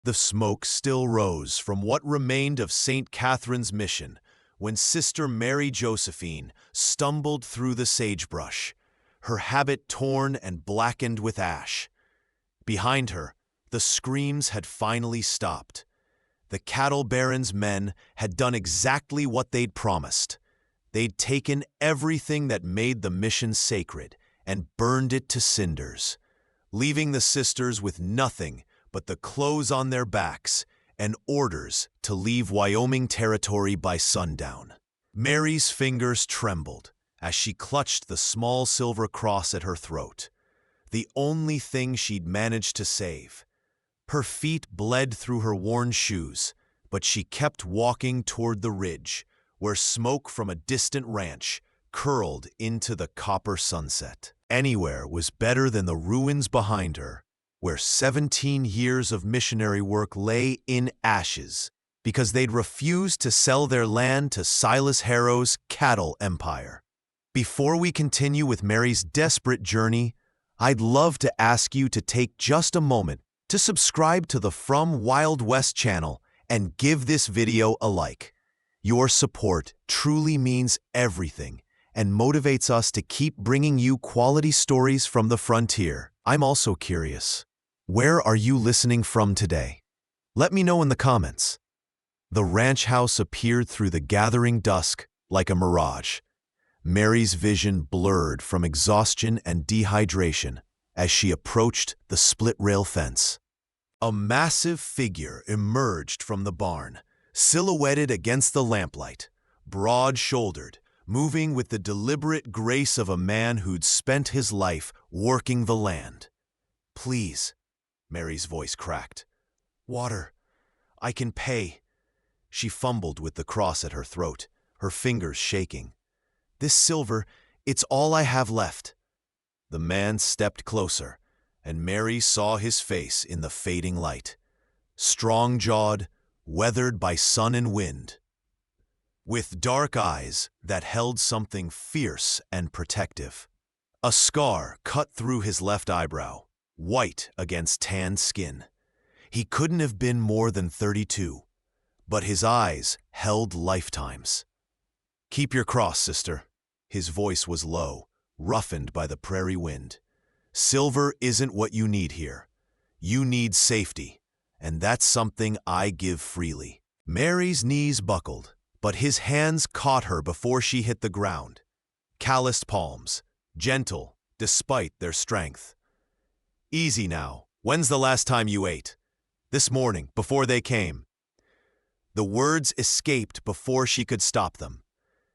The smoke still rose from what remained of St. Catherine's mission when Sister Mary Josephine stumbled through the sagebrush, her habit torn and blackened with ash. Behind her, the screams had finally stopped. The cattle baron's men had done exactly what they'd promised. They'd taken everything that made the mission sacred and burned it to cinders, leaving the sisters with nothing but the clothes on their backs and orders to leave Wyoming territory by sundown. Mary's fingers trembled as she clutched the small silver cross at her throat, the only thing she'd managed to save. Her feet bled through her worn shoes, but she kept walking toward the ridge, where smoke from a distant ranch curled into the copper sunset. Anywhere was better than the ruins behind her, where 17 years of missionary work lay in ashes because they'd refused to sell their land to Silas Harrow's cattle empire. Before we continue with Mary's desperate journey, I'd love to ask you to take just a moment to subscribe to the From Wild West channel and give this video a like. Your support truly means everything and motivates us to keep bringing you quality stories from the frontier. I'm also curious, where are you listening from today? Let me know in the comments. The ranch house appeared through the gathering dusk like a mirage. Mary's vision blurred from exhaustion and dehydration as she approached the split-rail fence. A massive figure emerged from the barn, silhouetted against the lamplight, broad-shouldered, moving with the deliberate grace of a man who'd spent his life working the land. "Please," Mary's voice cracked. "Water. I can pay." She fumbled with the cross at her throat, her fingers shaking. "This silver, it's all I have left." The man stepped closer, and Mary saw his face in the fading light. Strong-jawed, weathered by sun and wind, with dark eyes that held something fierce and protective. A scar cut through his left eyebrow, white against tanned skin. He couldn't have been more than 32, but his eyes held lifetimes. "Keep your cross, sister." His voice was low, roughened by the prairie wind. "Silver isn't what you need here. You need safety, and that's something I give freely." Mary's knees buckled, but his hands caught her before she hit the ground. Calloused palms, gentle despite their strength. "Easy now. When's the last time you ate?" "This morning, before they came." The words escaped before she could stop them.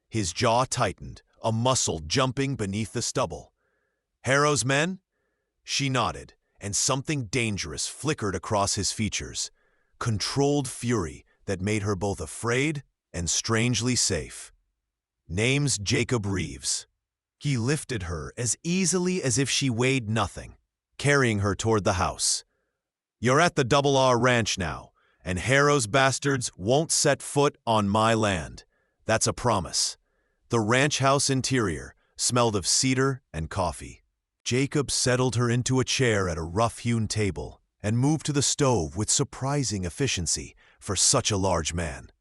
His jaw tightened, a muscle jumping beneath the stubble. "Harrow's men?" She nodded, and something dangerous flickered across his features. Controlled fury that made her both afraid and strangely safe. "Name's Jacob Reeves." He lifted her as easily as if she weighed nothing, carrying her toward the house. "You're at the Double R Ranch now, and Harrow's bastards won't set foot on my land. That's a promise." The ranch house interior smelled of cedar and coffee. Jacob settled her into a chair at a rough-hewn table and moved to the stove with surprising efficiency for such a large man.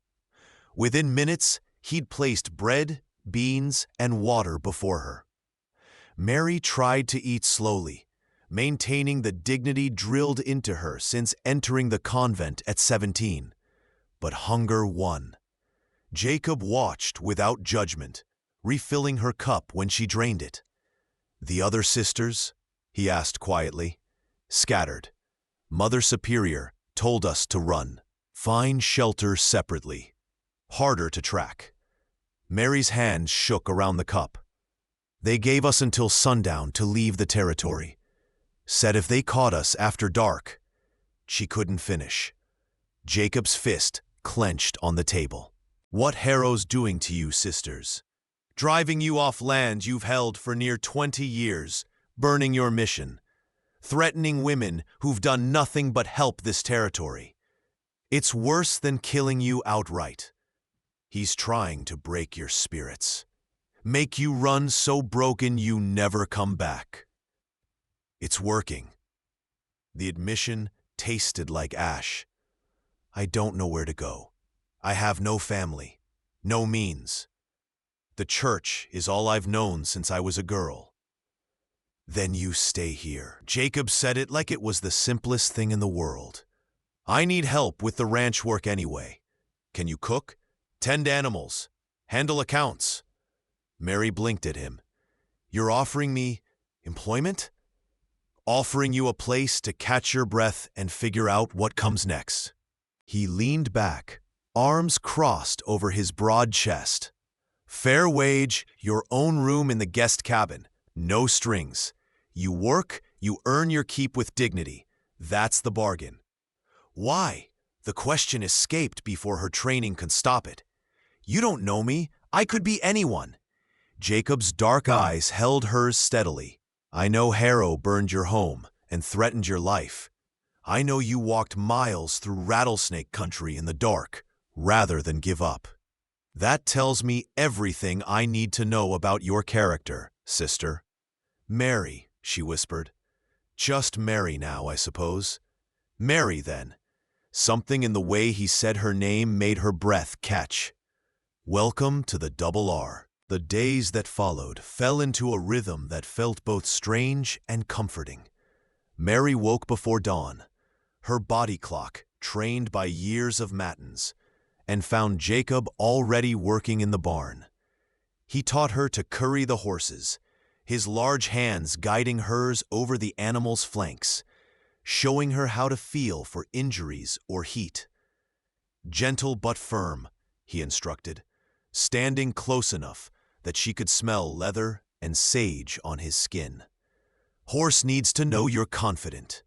Within minutes, he'd placed bread, beans, and water before her. Mary tried to eat slowly, maintaining the dignity drilled into her since entering the convent at 17. But hunger won. Jacob watched without judgment, refilling her cup when she drained it. "The other sisters?" he asked quietly. "Scattered. Mother Superior told us to run. Find shelter separately. Harder to track." Mary's hands shook around the cup. "They gave us until sundown to leave the territory. Said if they caught us after dark." She couldn't finish. Jacob's fist clenched on the table. "What Harrow's doing to you, sisters? Driving you off land you've held for near 20 years, burning your mission, threatening women who've done nothing but help this territory. It's worse than killing you outright. He's trying to break your spirits, make you run so broken you never come back. It's working." The admission tasted like ash, I don't know where to go. I have no family, no means. The church is all I've known since I was a girl. Then you stay here. Jacob said it like it was the simplest thing in the world. I need help with the ranch work anyway. Can you cook? Tend animals? Handle accounts? Mary blinked at him. You're offering me employment? Offering you a place to catch your breath and figure out what comes next. He leaned back, arms crossed over his broad chest. Fair wage, your own room in the guest cabin, no strings. You work, you earn your keep with dignity. That's the bargain. Why? The question escaped before her training could stop it. You don't know me. I could be anyone. Jacob's dark eyes held hers steadily. I know Harrow burned your home and threatened your life. I know you walked miles through rattlesnake country in the dark, rather than give up. That tells me everything I need to know about your character, sister. Mary, she whispered. Just Mary now, I suppose. Mary, then. Something in the way he said her name made her breath catch. Welcome to the Double R. The days that followed fell into a rhythm that felt both strange and comforting. Mary woke before dawn, her body clock trained by years of matins, and found Jacob already working in the barn. He taught her to curry the horses, his large hands guiding hers over the animal's flanks, showing her how to feel for injuries or heat. Gentle but firm, he instructed, standing close enough that she could smell leather and sage on his skin. Horse needs to know you're confident.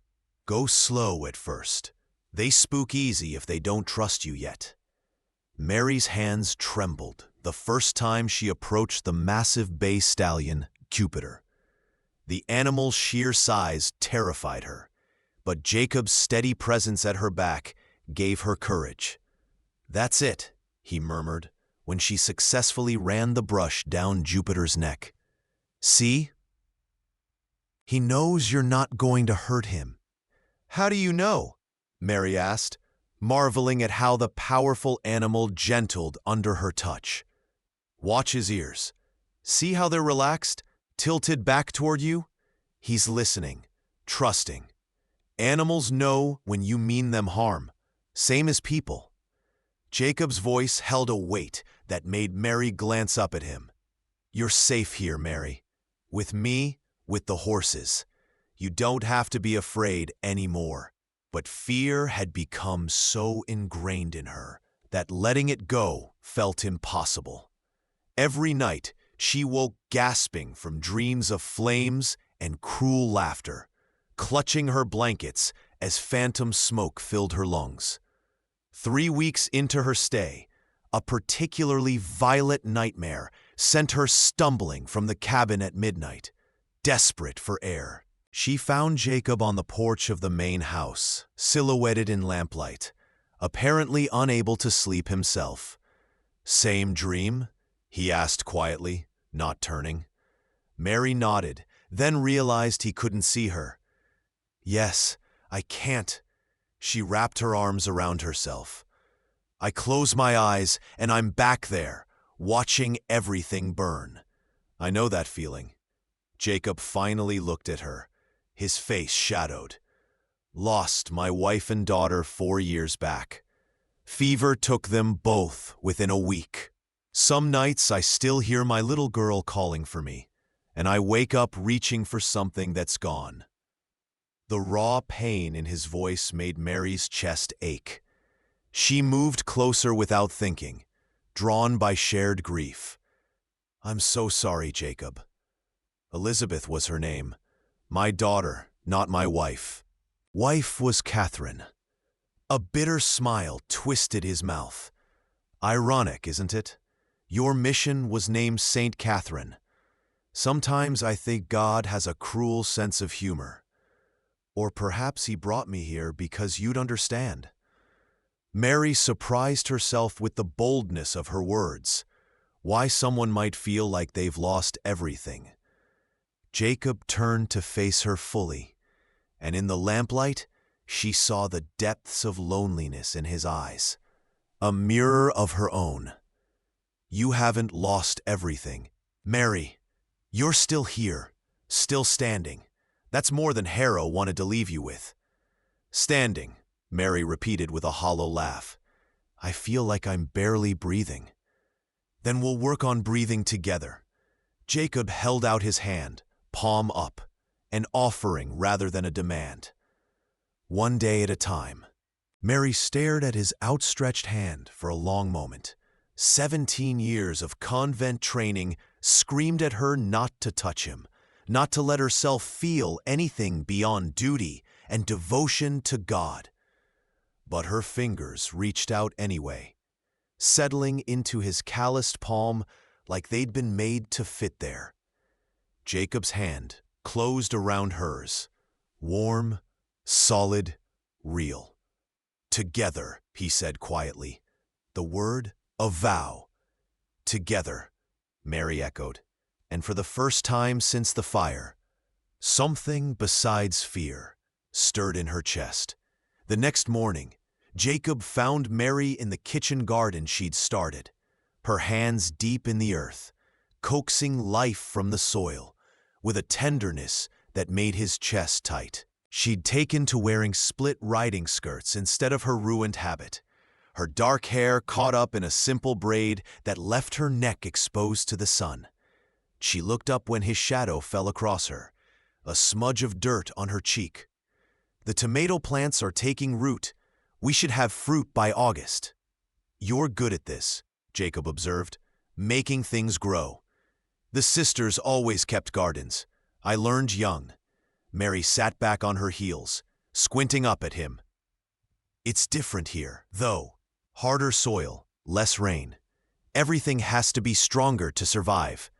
Go slow at first. They spook easy if they don't trust you yet. Mary's hands trembled the first time she approached the massive bay stallion, Jupiter. The animal's sheer size terrified her, but Jacob's steady presence at her back gave her courage. That's it, he murmured, when she successfully ran the brush down Jupiter's neck. See? He knows you're not going to hurt him. How do you know? Mary asked, marveling at how the powerful animal gentled under her touch. Watch his ears. See how they're relaxed, tilted back toward you? He's listening, trusting. Animals know when you mean them harm, same as people. Jacob's voice held a weight that made Mary glance up at him. You're safe here, Mary. With me, with the horses. You don't have to be afraid anymore. But fear had become so ingrained in her that letting it go felt impossible. Every night, she woke gasping from dreams of flames and cruel laughter, clutching her blankets as phantom smoke filled her lungs. 3 weeks into her stay, a particularly violent nightmare sent her stumbling from the cabin at midnight, desperate for air. She found Jacob on the porch of the main house, silhouetted in lamplight, apparently unable to sleep himself. Same dream? He asked quietly, not turning. Mary nodded, then realized he couldn't see her. Yes, I can't. She wrapped her arms around herself. I close my eyes and I'm back there, watching everything burn. I know that feeling. Jacob finally looked at her, his face shadowed. Lost my wife and daughter 4 years back. Fever took them both within a week. Some nights I still hear my little girl calling for me, and I wake up reaching for something that's gone. The raw pain in his voice made Mary's chest ache. She moved closer without thinking, drawn by shared grief. I'm so sorry, Jacob. Elizabeth was her name. My daughter, not my wife. Wife was Catherine. A bitter smile twisted his mouth. Ironic, isn't it? Your mission was named Saint Catherine. Sometimes I think God has a cruel sense of humor. Or perhaps he brought me here because you'd understand. Mary surprised herself with the boldness of her words. Why someone might feel like they've lost everything. Jacob turned to face her fully, and in the lamplight, She saw the depths of loneliness in his eyes, a mirror of her own. You haven't lost everything. Mary, you're still here, still standing. That's more than Harrow wanted to leave you with. Standing, Mary repeated with a hollow laugh. I feel like I'm barely breathing. Then we'll work on breathing together. Jacob held out his hand, palm up, an offering rather than a demand. One day at a time. Mary stared at his outstretched hand for a long moment. 17 years of convent training screamed at her not to touch him, not to let herself feel anything beyond duty and devotion to God. But her fingers reached out anyway, settling into his calloused palm like they'd been made to fit there. Jacob's hand closed around hers, warm, solid, real. Together, he said quietly. The word, a vow. Together, Mary echoed. And for the first time since the fire, something besides fear stirred in her chest. The next morning, Jacob found Mary in the kitchen garden she'd started, her hands deep in the earth, coaxing life from the soil, with a tenderness that made his chest tight. She'd taken to wearing split riding skirts instead of her ruined habit, her dark hair caught up in a simple braid that left her neck exposed to the sun. She looked up when his shadow fell across her, a smudge of dirt on her cheek. The tomato plants are taking root. We should have fruit by August. You're good at this, Jacob observed, making things grow. The sisters always kept gardens. I learned young. Mary sat back on her heels, squinting up at him. It's different here, though. Harder soil, less rain. Everything has to be stronger to survive.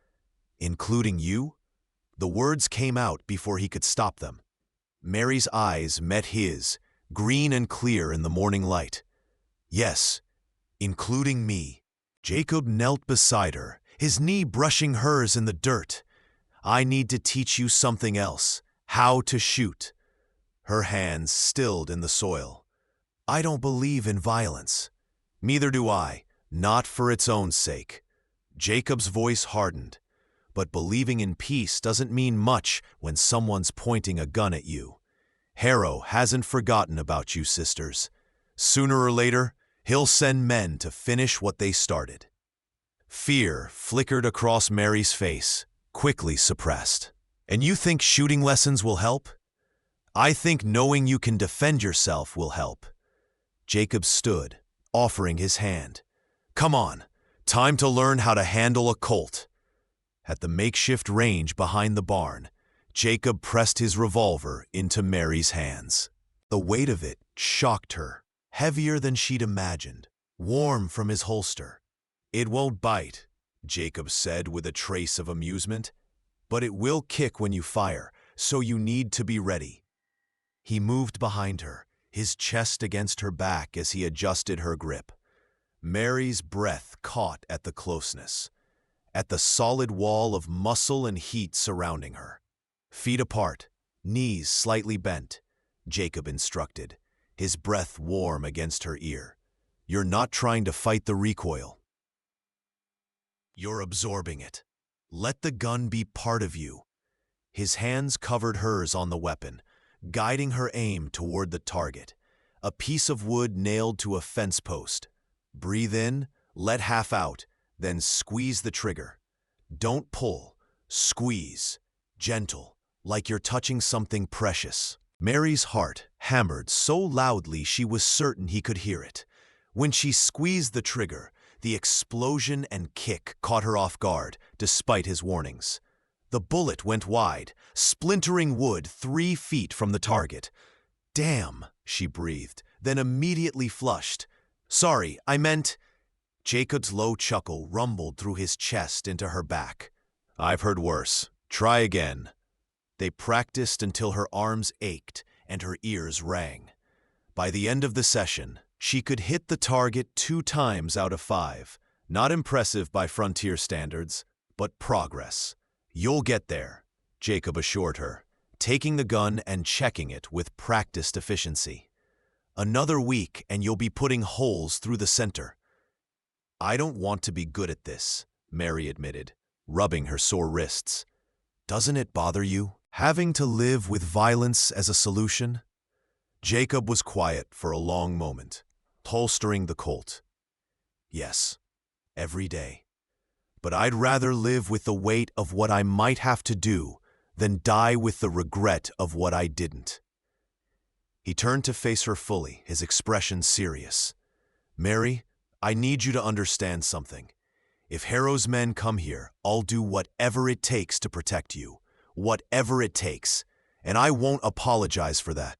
Including you? The words came out before he could stop them. Mary's eyes met his, green and clear in the morning light. Yes, including me. Jacob knelt beside her, his knee brushing hers in the dirt. I need to teach you something else, how to shoot. Her hands stilled in the soil. I don't believe in violence. Neither do I, not for its own sake. Jacob's voice hardened. But believing in peace doesn't mean much when someone's pointing a gun at you. Harrow hasn't forgotten about you, sisters. Sooner or later, he'll send men to finish what they started. Fear flickered across Mary's face, quickly suppressed. And you think shooting lessons will help? I think knowing you can defend yourself will help. Jacob stood, offering his hand. Come on, time to learn how to handle a Colt. At the makeshift range behind the barn, Jacob pressed his revolver into Mary's hands. The weight of it shocked her, heavier than she'd imagined, warm from his holster. It won't bite, Jacob said with a trace of amusement, but it will kick when you fire, so you need to be ready. He moved behind her, his chest against her back as he adjusted her grip. Mary's breath caught at the closeness, at the solid wall of muscle and heat surrounding her. Feet apart, knees slightly bent, Jacob instructed, his breath warm against her ear. You're not trying to fight the recoil. You're absorbing it. Let the gun be part of you. His hands covered hers on the weapon, guiding her aim toward the target, a piece of wood nailed to a fence post. Breathe in, let half out, then squeeze the trigger. Don't pull, squeeze, gentle, like you're touching something precious. Mary's heart hammered so loudly she was certain he could hear it. When she squeezed the trigger, the explosion and kick caught her off guard, despite his warnings. The bullet went wide, splintering wood 3 feet from the target. Damn, she breathed, then immediately flushed. Sorry, I meant... Jacob's low chuckle rumbled through his chest into her back. I've heard worse. Try again. They practiced until her arms ached and her ears rang. By the end of the session, she could hit the target 2 times out of 5. Not impressive by frontier standards, but progress. You'll get there, Jacob assured her, taking the gun and checking it with practiced efficiency. "Another week and you'll be putting holes through the center." "I don't want to be good at this," Mary admitted, rubbing her sore wrists. "Doesn't it bother you, having to live with violence as a solution?" Jacob was quiet for a long moment, holstering the Colt. "Yes, every day. But I'd rather live with the weight of what I might have to do than die with the regret of what I didn't." He turned to face her fully, his expression serious. "Mary, I need you to understand something. If Harrow's men come here, I'll do whatever it takes to protect you. Whatever it takes. And I won't apologize for that.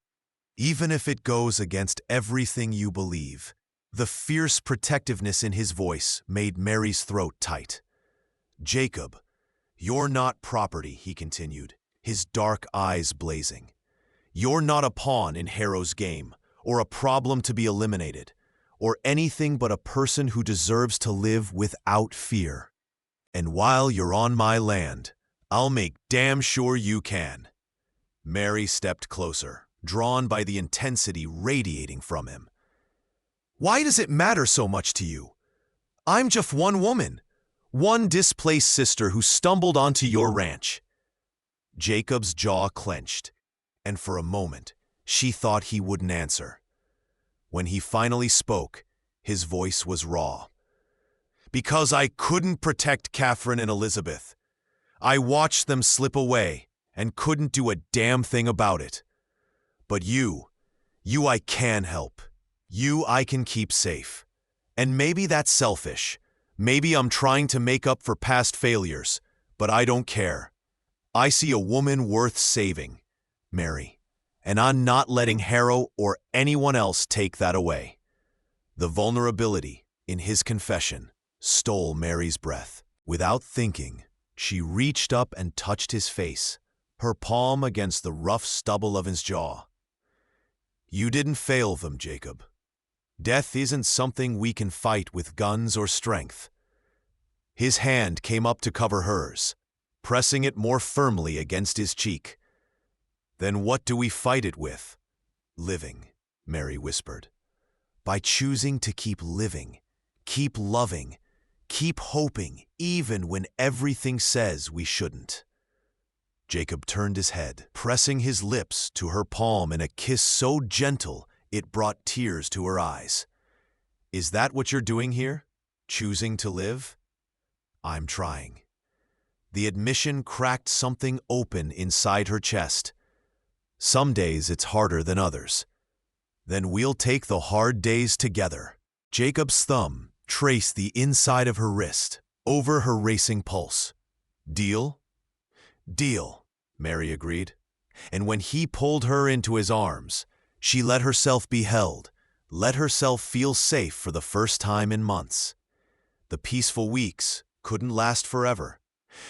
Even if it goes against everything you believe." The fierce protectiveness in his voice made Mary's throat tight. "Jacob, you're not property," he continued, his dark eyes blazing. "You're not a pawn in Harrow's game, or a problem to be eliminated, or anything but a person who deserves to live without fear. And while you're on my land, I'll make damn sure you can." Mary stepped closer, drawn by the intensity radiating from him. "Why does it matter so much to you? I'm just one woman, one displaced sister who stumbled onto your ranch." Jacob's jaw clenched, and for a moment, she thought he wouldn't answer. When he finally spoke, his voice was raw. "Because I couldn't protect Catherine and Elizabeth. I watched them slip away and couldn't do a damn thing about it. But you I can help. You I can keep safe. And maybe that's selfish. Maybe I'm trying to make up for past failures, but I don't care. I see a woman worth saving, Mary, and I'm not letting Harrow or anyone else take that away." The vulnerability in his confession stole Mary's breath. Without thinking, she reached up and touched his face, her palm against the rough stubble of his jaw. "You didn't fail them, Jacob. Death isn't something we can fight with guns or strength." His hand came up to cover hers, pressing it more firmly against his cheek. "Then what do we fight it with?" "Living," Mary whispered. "By choosing to keep living, keep loving, keep hoping, even when everything says we shouldn't." Jacob turned his head, pressing his lips to her palm in a kiss so gentle it brought tears to her eyes. "Is that what you're doing here? Choosing to live?" "I'm trying." The admission cracked something open inside her chest. "Some days it's harder than others. Then we'll take the hard days together." Jacob's thumb traced the inside of her wrist, over her racing pulse. "Deal?" "Deal," Mary agreed. And when he pulled her into his arms, she let herself be held, let herself feel safe for the first time in months. The peaceful weeks couldn't last forever.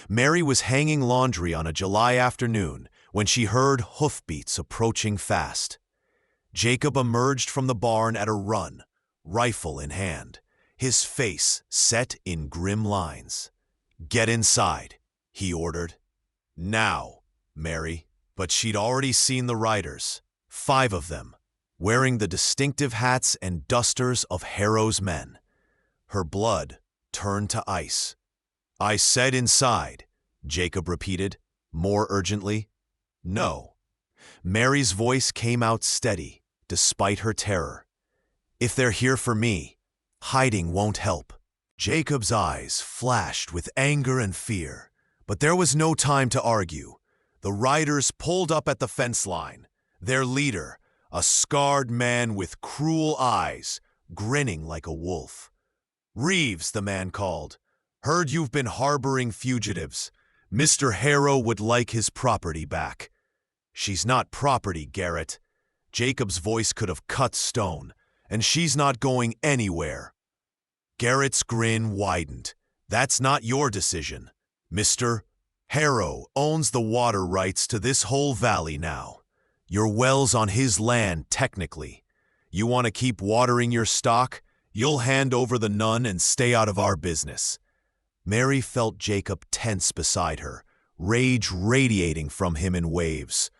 Mary was hanging laundry on a July afternoon when she heard hoofbeats approaching fast. Jacob emerged from the barn at a run, rifle in hand, his face set in grim lines. "Get inside," he ordered. "Now, Mary." But she'd already seen the riders, 5 of them, wearing the distinctive hats and dusters of Harrow's men. Her blood turned to ice. "I said inside," Jacob repeated, more urgently. "No." Mary's voice came out steady, despite her terror. "If they're here for me, hiding won't help." Jacob's eyes flashed with anger and fear, but there was no time to argue. The riders pulled up at the fence line, their leader, a scarred man with cruel eyes, grinning like a wolf. "Reeves," the man called, "heard you've been harboring fugitives. Mr. Harrow would like his property back." "She's not property, Garrett." Jacob's voice could have cut stone. "And she's not going anywhere." Garrett's grin widened. "That's not your decision, Mr. Harrow owns the water rights to this whole valley now. Your well's on his land, technically. You want to keep watering your stock? You'll hand over the Nun and stay out of our business." Mary felt Jacob tense beside her, rage radiating from him in waves.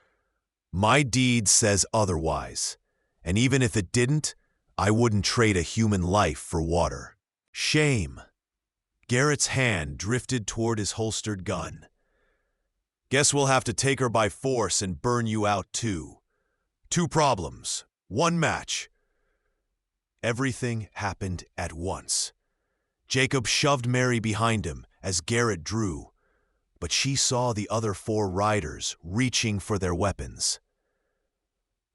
My deed says otherwise, and even if it didn't, I wouldn't trade a human life for water. Shame. Garrett's hand drifted toward his holstered gun. Guess we'll have to take her by force and burn you out too. 2 problems, 1 match. Everything happened at once. Jacob shoved Mary behind him as Garrett drew, but she saw the other 4 riders reaching for their weapons.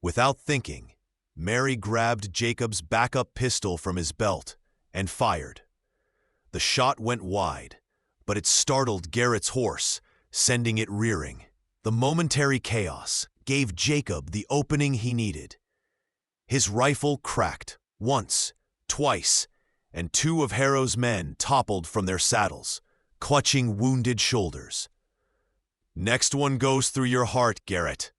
Without thinking, Mary grabbed Jacob's backup pistol from his belt and fired. The shot went wide, but it startled Garrett's horse, sending it rearing. The momentary chaos gave Jacob the opening he needed. His rifle cracked once, twice, and 2 of Harrow's men toppled from their saddles, clutching wounded shoulders. "Next one goes through your heart, Garrett,"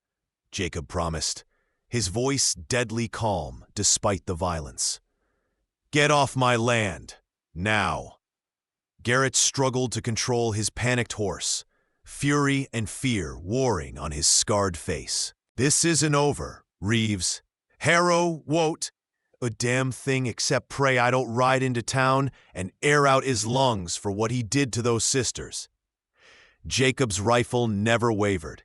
Jacob promised, his voice deadly calm despite the violence. "Get off my land, now." Garrett struggled to control his panicked horse, fury and fear warring on his scarred face. "This isn't over, Reeves. Harrow won't a damn thing except pray I don't ride into town and air out his lungs for what he did to those sisters." Jacob's rifle never wavered.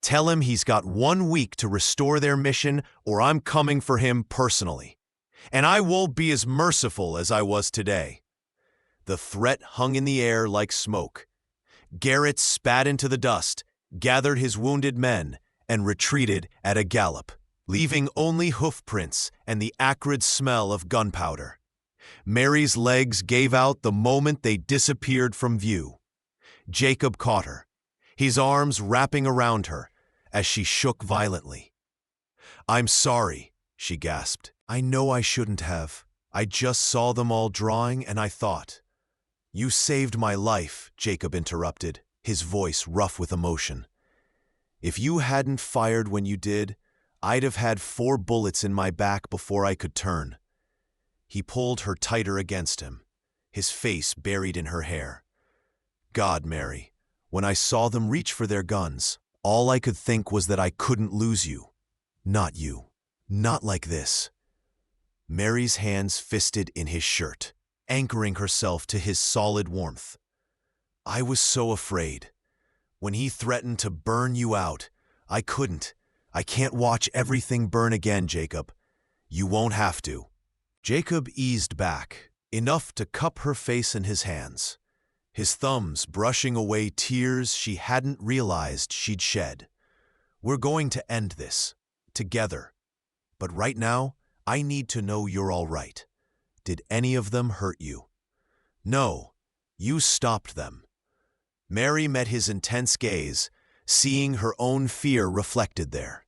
"Tell him he's got 1 week to restore their mission, or I'm coming for him personally. And I won't be as merciful as I was today." The threat hung in the air like smoke. Garrett spat into the dust, gathered his wounded men, and retreated at a gallop, leaving only hoof prints and the acrid smell of gunpowder. Mary's legs gave out the moment they disappeared from view. Jacob caught her, his arms wrapping around her as she shook violently. "I'm sorry," she gasped. "I know I shouldn't have. I just saw them all drawing and I thought." "You saved my life," Jacob interrupted, his voice rough with emotion. "If you hadn't fired when you did, I'd have had 4 bullets in my back before I could turn." He pulled her tighter against him, his face buried in her hair. "God, Mary, when I saw them reach for their guns, all I could think was that I couldn't lose you. Not you. Not like this." Mary's hands fisted in his shirt, anchoring herself to his solid warmth. "I was so afraid. When he threatened to burn you out, I couldn't. I can't watch everything burn again, Jacob. You won't have to." Jacob eased back, enough to cup her face in his hands, his thumbs brushing away tears she hadn't realized she'd shed. "We're going to end this, together. But right now, I need to know you're all right. Did any of them hurt you?" "No, you stopped them." Mary met his intense gaze, seeing her own fear reflected there.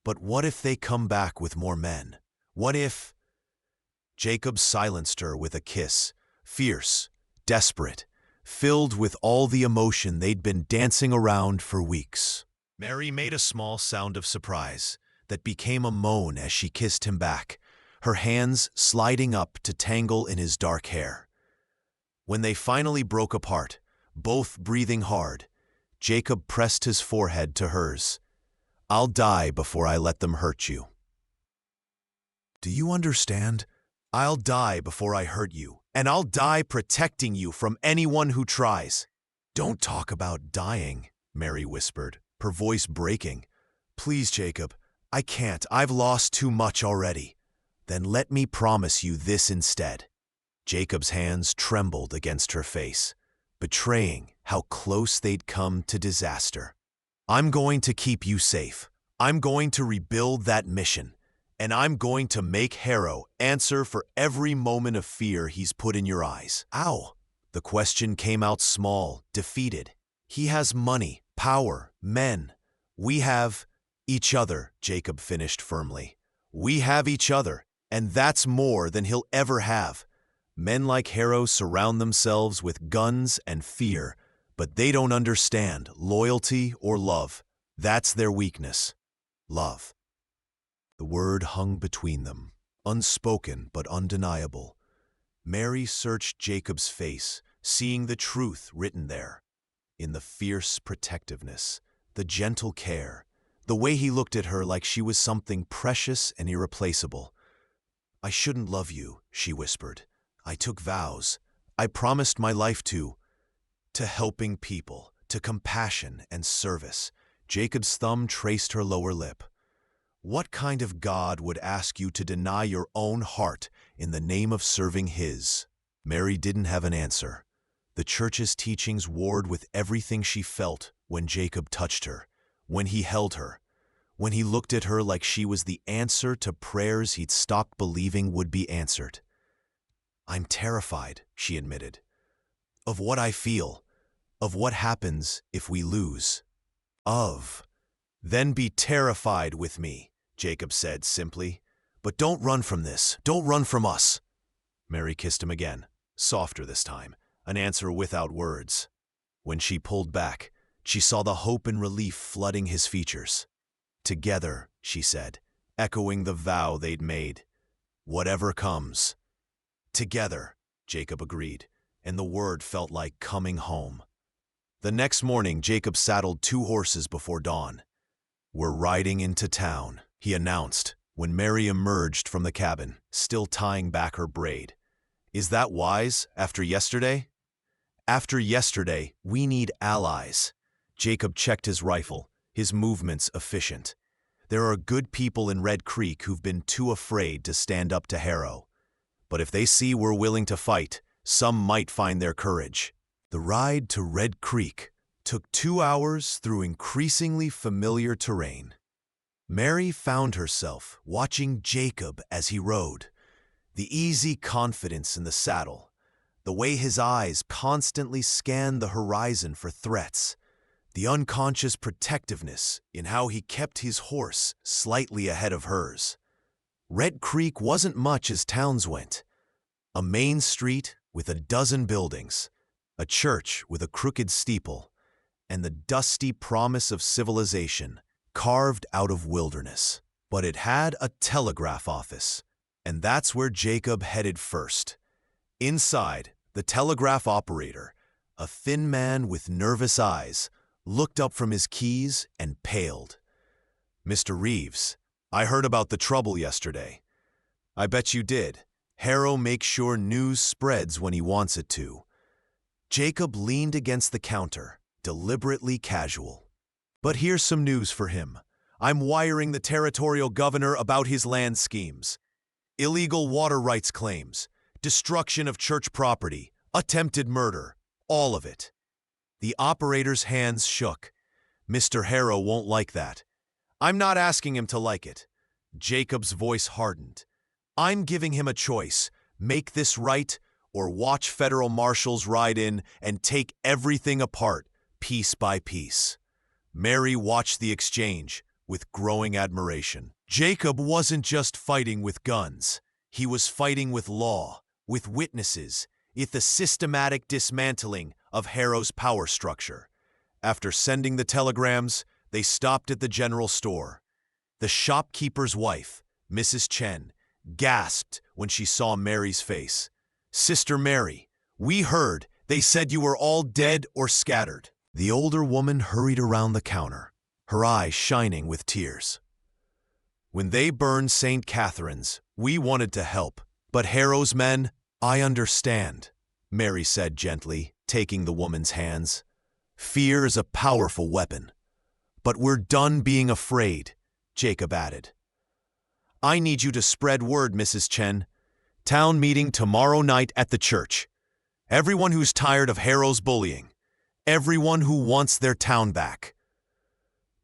"But what if they come back with more men? What if—" Jacob silenced her with a kiss, fierce, desperate, filled with all the emotion they'd been dancing around for weeks. Mary made a small sound of surprise that became a moan as she kissed him back, her hands sliding up to tangle in his dark hair. When they finally broke apart, both breathing hard, Jacob pressed his forehead to hers. "I'll die before I let them hurt you." "Do you understand? I'll die before I hurt you, and I'll die protecting you from anyone who tries." "Don't talk about dying," Mary whispered, her voice breaking. "Please, Jacob, I can't. I've lost too much already." "Then let me promise you this instead." Jacob's hands trembled against her face, betraying how close they'd come to disaster. "I'm going to keep you safe. I'm going to rebuild that mission, and I'm going to make Harrow answer for every moment of fear he's put in your eyes." "Ow!" The question came out small, defeated. "He has money, power, men. We have each other," Jacob finished firmly. "We have each other, and that's more than he'll ever have. Men like Harrow surround themselves with guns and fear, but they don't understand loyalty or love. That's their weakness. Love." The word hung between them, unspoken but undeniable. Mary searched Jacob's face, seeing the truth written there. In the fierce protectiveness, the gentle care, the way he looked at her like she was something precious and irreplaceable. "I shouldn't love you," she whispered. "I took vows. I promised my life to helping people, to compassion and service." Jacob's thumb traced her lower lip. "What kind of God would ask you to deny your own heart in the name of serving his?" Mary didn't have an answer. The church's teachings warred with everything she felt when Jacob touched her, when he held her, when he looked at her like she was the answer to prayers he'd stopped believing would be answered. "I'm terrified," she admitted, "of what I feel, of what happens if we lose." Then be terrified with me," Jacob said simply. "But don't run from this. Don't run from us." Mary kissed him again, softer this time, an answer without words. When she pulled back, she saw the hope and relief flooding his features. "Together," she said, echoing the vow they'd made. "Whatever comes." "Together," Jacob agreed, and the word felt like coming home. The next morning, Jacob saddled 2 horses before dawn. "We're riding into town," he announced when Mary emerged from the cabin, still tying back her braid. "Is that wise after yesterday?" "After yesterday, we need allies." Jacob checked his rifle, his movements efficient. "There are good people in Red Creek who've been too afraid to stand up to Harrow. But if they see we're willing to fight, some might find their courage." The ride to Red Creek took 2 hours through increasingly familiar terrain. Mary found herself watching Jacob as he rode. The easy confidence in the saddle, the way his eyes constantly scanned the horizon for threats, the unconscious protectiveness in how he kept his horse slightly ahead of hers. Red Creek wasn't much as towns went. A main street with a dozen buildings, a church with a crooked steeple, and the dusty promise of civilization carved out of wilderness. But it had a telegraph office, and that's where Jacob headed first. Inside, the telegraph operator, a thin man with nervous eyes, looked up from his keys and paled. "Mr. Reeves, I heard about the trouble yesterday." "I bet you did. Harrow makes sure news spreads when he wants it to." Jacob leaned against the counter, deliberately casual. "But here's some news for him. I'm wiring the territorial governor about his land schemes. Illegal water rights claims, destruction of church property, attempted murder, all of it." The operator's hands shook. "Mr. Harrow won't like that." "I'm not asking him to like it." Jacob's voice hardened. "I'm giving him a choice. Make this right, or watch federal marshals ride in and take everything apart, piece by piece." Mary watched the exchange with growing admiration. Jacob wasn't just fighting with guns. He was fighting with law, with witnesses, with the systematic dismantling of Harrow's power structure. After sending the telegrams, they stopped at the general store. The shopkeeper's wife, Mrs. Chen, gasped when she saw Mary's face. "Sister Mary, we heard they said you were all dead or scattered." The older woman hurried around the counter, her eyes shining with tears. "When they burned St. Catherine's, we wanted to help, but Harrow's men—" "I understand," Mary said gently, taking the woman's hands. "Fear is a powerful weapon. But we're done being afraid," Jacob added. "I need you to spread word, Mrs. Chen. Town meeting tomorrow night at the church. Everyone who's tired of Harrow's bullying. Everyone who wants their town back."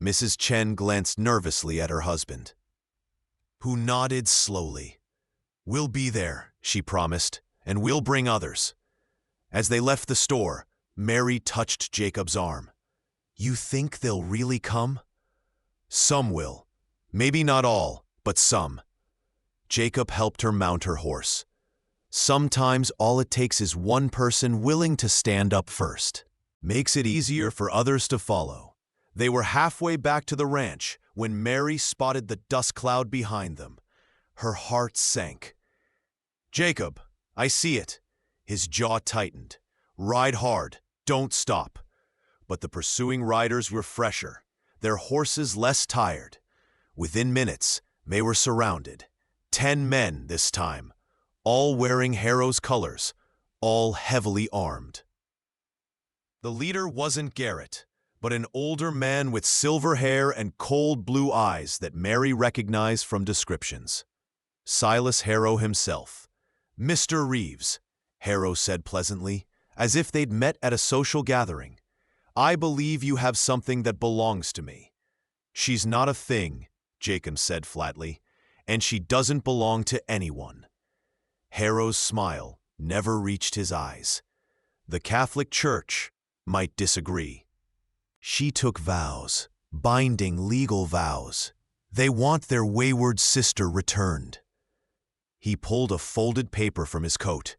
Mrs. Chen glanced nervously at her husband, who nodded slowly. "We'll be there," she promised, "and we'll bring others." As they left the store, Mary touched Jacob's arm. "You think they'll really come?" "Some will. Maybe not all, but some." Jacob helped her mount her horse. Sometimes all it takes is one person willing to stand up first. Makes it easier for others to follow. They were halfway back to the ranch when Mary spotted the dust cloud behind them. Her heart sank. "Jacob, I see it." His jaw tightened. "Ride hard. Don't stop." But the pursuing riders were fresher. their horses less tired. Within minutes, they were surrounded. 10 men this time, all wearing Harrow's colors, all heavily armed. The leader wasn't Garrett, but an older man with silver hair and cold blue eyes that Mary recognized from descriptions. Silas Harrow himself. "Mr. Reeves," Harrow said pleasantly, as if they'd met at a social gathering. "I believe you have something that belongs to me." "She's not a thing," Jacob said flatly, "and she doesn't belong to anyone." Harrow's smile never reached his eyes. The Catholic Church might disagree. She took vows, binding legal vows. They want their wayward sister returned. He pulled a folded paper from his coat.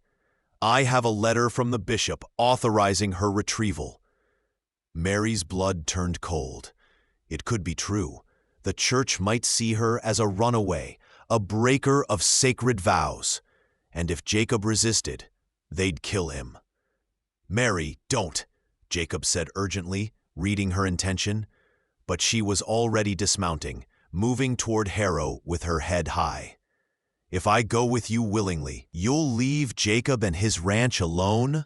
"I have a letter from the bishop authorizing her retrieval." Mary's blood turned cold. It could be true. The church might see her as a runaway, a breaker of sacred vows. And if Jacob resisted, they'd kill him. "Mary, don't," Jacob said urgently, reading her intention. But she was already dismounting, moving toward Harrow with her head high. "If I go with you willingly, you'll leave Jacob and his ranch alone?"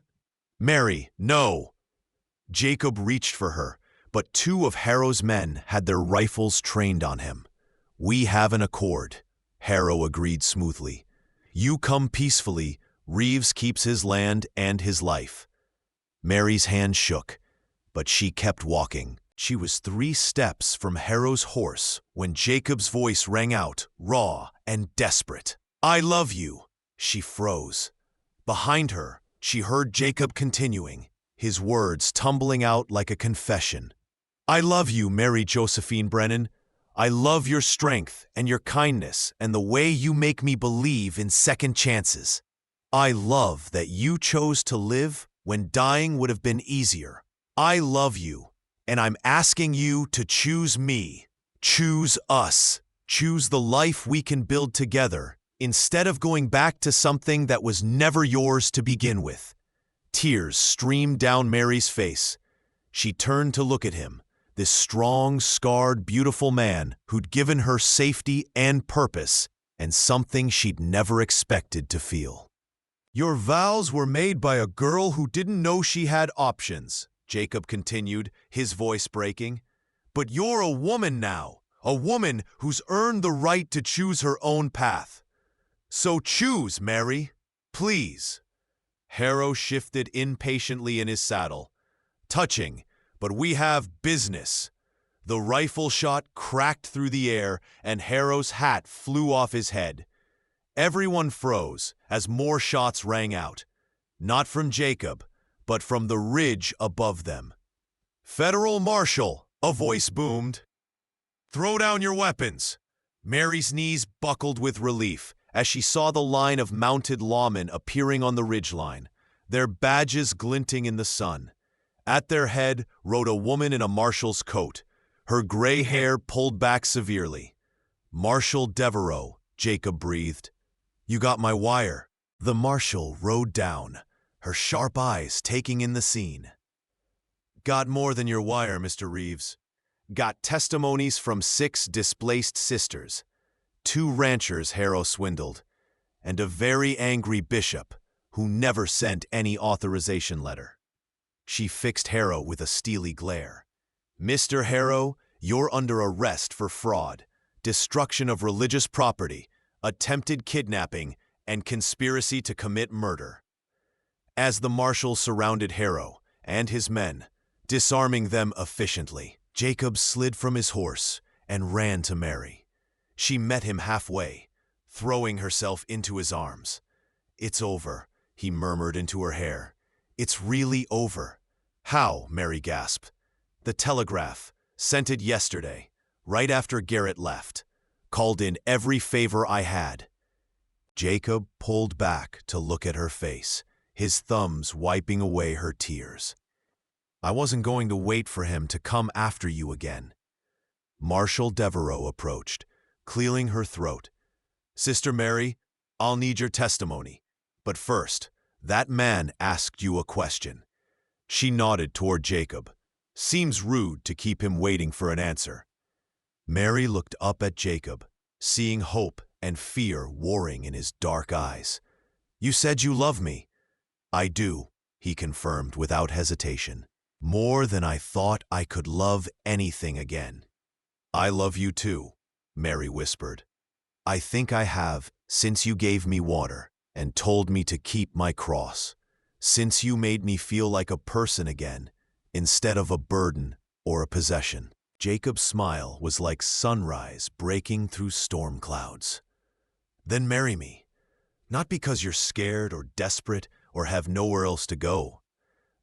"Mary, no!" Jacob reached for her, but 2 of Harrow's men had their rifles trained on him. "We have an accord," Harrow agreed smoothly. "You come peacefully, Reeves keeps his land and his life." Mary's hand shook, but she kept walking. She was 3 steps from Harrow's horse when Jacob's voice rang out, raw and desperate. "I love you." She froze. Behind her, she heard Jacob continuing, his words tumbling out like a confession. "I love you, Mary Josephine Brennan. I love your strength and your kindness and the way you make me believe in second chances. I love that you chose to live when dying would have been easier. I love you, and I'm asking you to choose me. Choose us. Choose the life we can build together, instead of going back to something that was never yours to begin with." Tears streamed down Mary's face. She turned to look at him, this strong, scarred, beautiful man who'd given her safety and purpose, and something she'd never expected to feel. "Your vows were made by a girl who didn't know she had options," Jacob continued, his voice breaking. "But you're a woman now, a woman who's earned the right to choose her own path. So choose, Mary, please." Harrow shifted impatiently in his saddle. "Touching, but we have business." The rifle shot cracked through the air, and Harrow's hat flew off his head. Everyone froze as more shots rang out, not from Jacob, but from the ridge above them. "Federal Marshal," a voice boomed. "Throw down your weapons." Mary's knees buckled with relief as she saw the line of mounted lawmen appearing on the ridgeline, their badges glinting in the sun. At their head rode a woman in a marshal's coat, her gray hair pulled back severely. "Marshal Devereaux," Jacob breathed. "You got my wire." The marshal rode down, her sharp eyes taking in the scene. "Got more than your wire, Mr. Reeves. Got testimonies from 6 displaced sisters, 2 ranchers Harrow swindled, and a very angry bishop who never sent any authorization letter." She fixed Harrow with a steely glare. "Mr. Harrow, you're under arrest for fraud, destruction of religious property, attempted kidnapping, and conspiracy to commit murder." As the marshal surrounded Harrow and his men, disarming them efficiently, Jacob slid from his horse and ran to Mary. She met him halfway, throwing herself into his arms. "It's over," he murmured into her hair. "It's really over." "How?" Mary gasped. "The Telegraph, sent it yesterday, right after Garrett left. Called in every favor I had." Jacob pulled back to look at her face, his thumbs wiping away her tears. "I wasn't going to wait for him to come after you again." Marshal Devereaux approached, clearing her throat. "Sister Mary, I'll need your testimony. But first, that man asked you a question." She nodded toward Jacob. Seems rude to keep him waiting for an answer. Mary looked up at Jacob, seeing hope and fear warring in his dark eyes. You said you love me. I do, he confirmed without hesitation. More than I thought I could love anything again. I love you too, Mary whispered. I think I have, since you gave me water and told me to keep my cross. Since you made me feel like a person again, instead of a burden or a possession. Jacob's smile was like sunrise breaking through storm clouds. Then marry me. Not because you're scared or desperate or have nowhere else to go.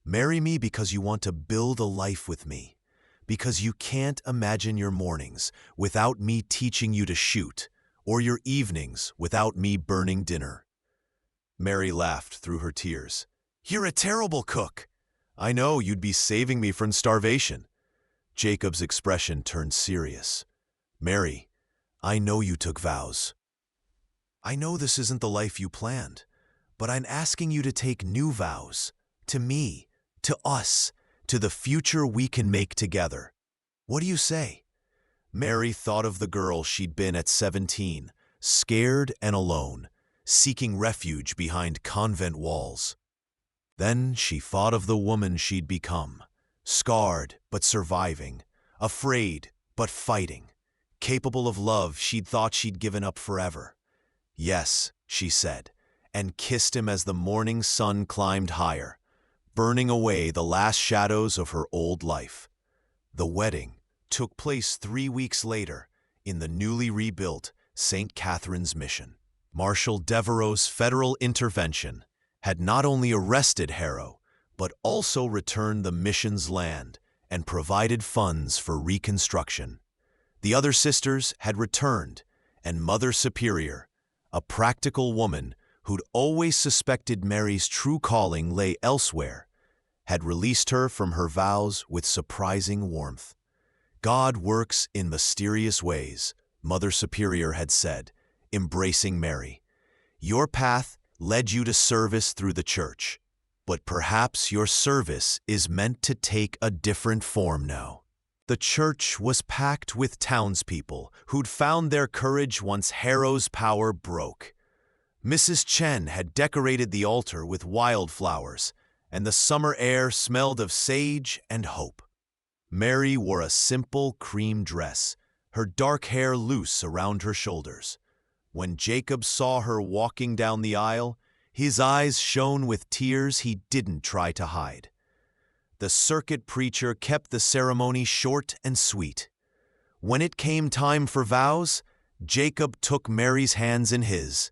Marry me because you want to build a life with me. Because you can't imagine your mornings without me teaching you to shoot, or your evenings without me burning dinner. Mary laughed through her tears. You're a terrible cook. I know you'd be saving me from starvation. Jacob's expression turned serious. Mary, I know you took vows. I know this isn't the life you planned, but I'm asking you to take new vows. To me, to us, to the future we can make together. What do you say? Mary thought of the girl she'd been at 17, scared and alone, seeking refuge behind convent walls. Then she thought of the woman she'd become, scarred but surviving, afraid but fighting, capable of love she'd thought she'd given up forever. Yes, she said, and kissed him as the morning sun climbed higher, burning away the last shadows of her old life. The wedding took place 3 weeks later in the newly rebuilt St. Catherine's Mission. Marshal Devereux's federal intervention had not only arrested Harrow, but also returned the mission's land and provided funds for reconstruction. The other sisters had returned, and Mother Superior, a practical woman who'd always suspected Mary's true calling lay elsewhere, had released her from her vows with surprising warmth. God works in mysterious ways, Mother Superior had said, embracing Mary. Your path led you to service through the church, but perhaps your service is meant to take a different form now. The church was packed with townspeople who'd found their courage once Harrow's power broke. Mrs. Chen had decorated the altar with wildflowers, and the summer air smelled of sage and hope. Mary wore a simple cream dress, her dark hair loose around her shoulders. When Jacob saw her walking down the aisle, his eyes shone with tears he didn't try to hide. The circuit preacher kept the ceremony short and sweet. When it came time for vows, Jacob took Mary's hands in his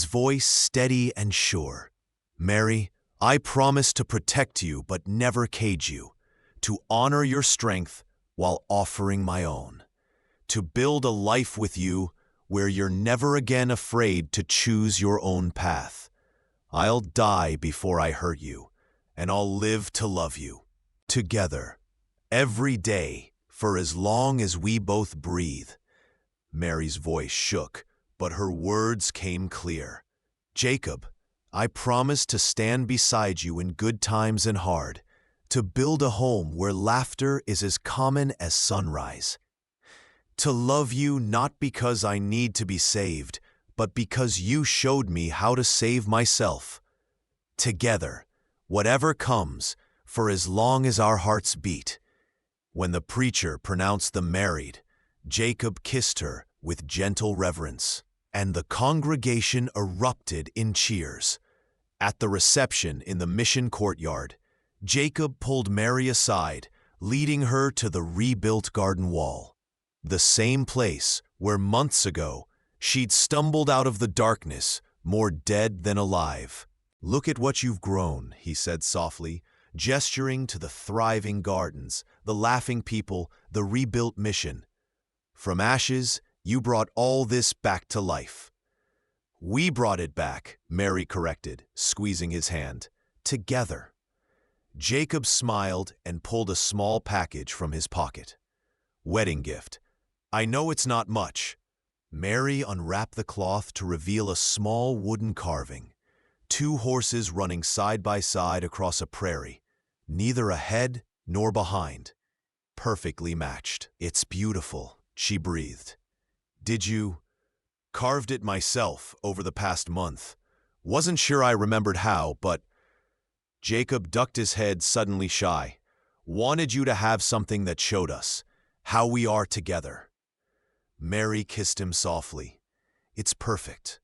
voice steady and sure. Mary, I promise to protect you but never cage you, to honor your strength while offering my own, to build a life with you where you're never again afraid to choose your own path. I'll die before I hurt you, and I'll live to love you. Together, every day, for as long as we both breathe. Mary's voice shook, but her words came clear. Jacob, I promise to stand beside you in good times and hard, to build a home where laughter is as common as sunrise. To love you not because I need to be saved, but because you showed me how to save myself. Together, whatever comes, for as long as our hearts beat. When the preacher pronounced them married, Jacob kissed her with gentle reverence, and the congregation erupted in cheers. At the reception in the mission courtyard, Jacob pulled Mary aside, leading her to the rebuilt garden wall. The same place where months ago she'd stumbled out of the darkness, more dead than alive. Look at what you've grown, he said softly, gesturing to the thriving gardens, the laughing people, the rebuilt mission. From ashes, you brought all this back to life. We brought it back, Mary corrected, squeezing his hand. Together. Jacob smiled and pulled a small package from his pocket. Wedding gift. I know it's not much. Mary unwrapped the cloth to reveal a small wooden carving. 2 horses running side by side across a prairie, neither ahead nor behind. perfectly matched. "It's beautiful," she breathed. "Did you?" "Carved it myself over the past month. Wasn't sure I remembered how, but—" Jacob ducked his head, suddenly shy. "Wanted you to have something that showed us how we are together." Mary kissed him softly. "It's perfect.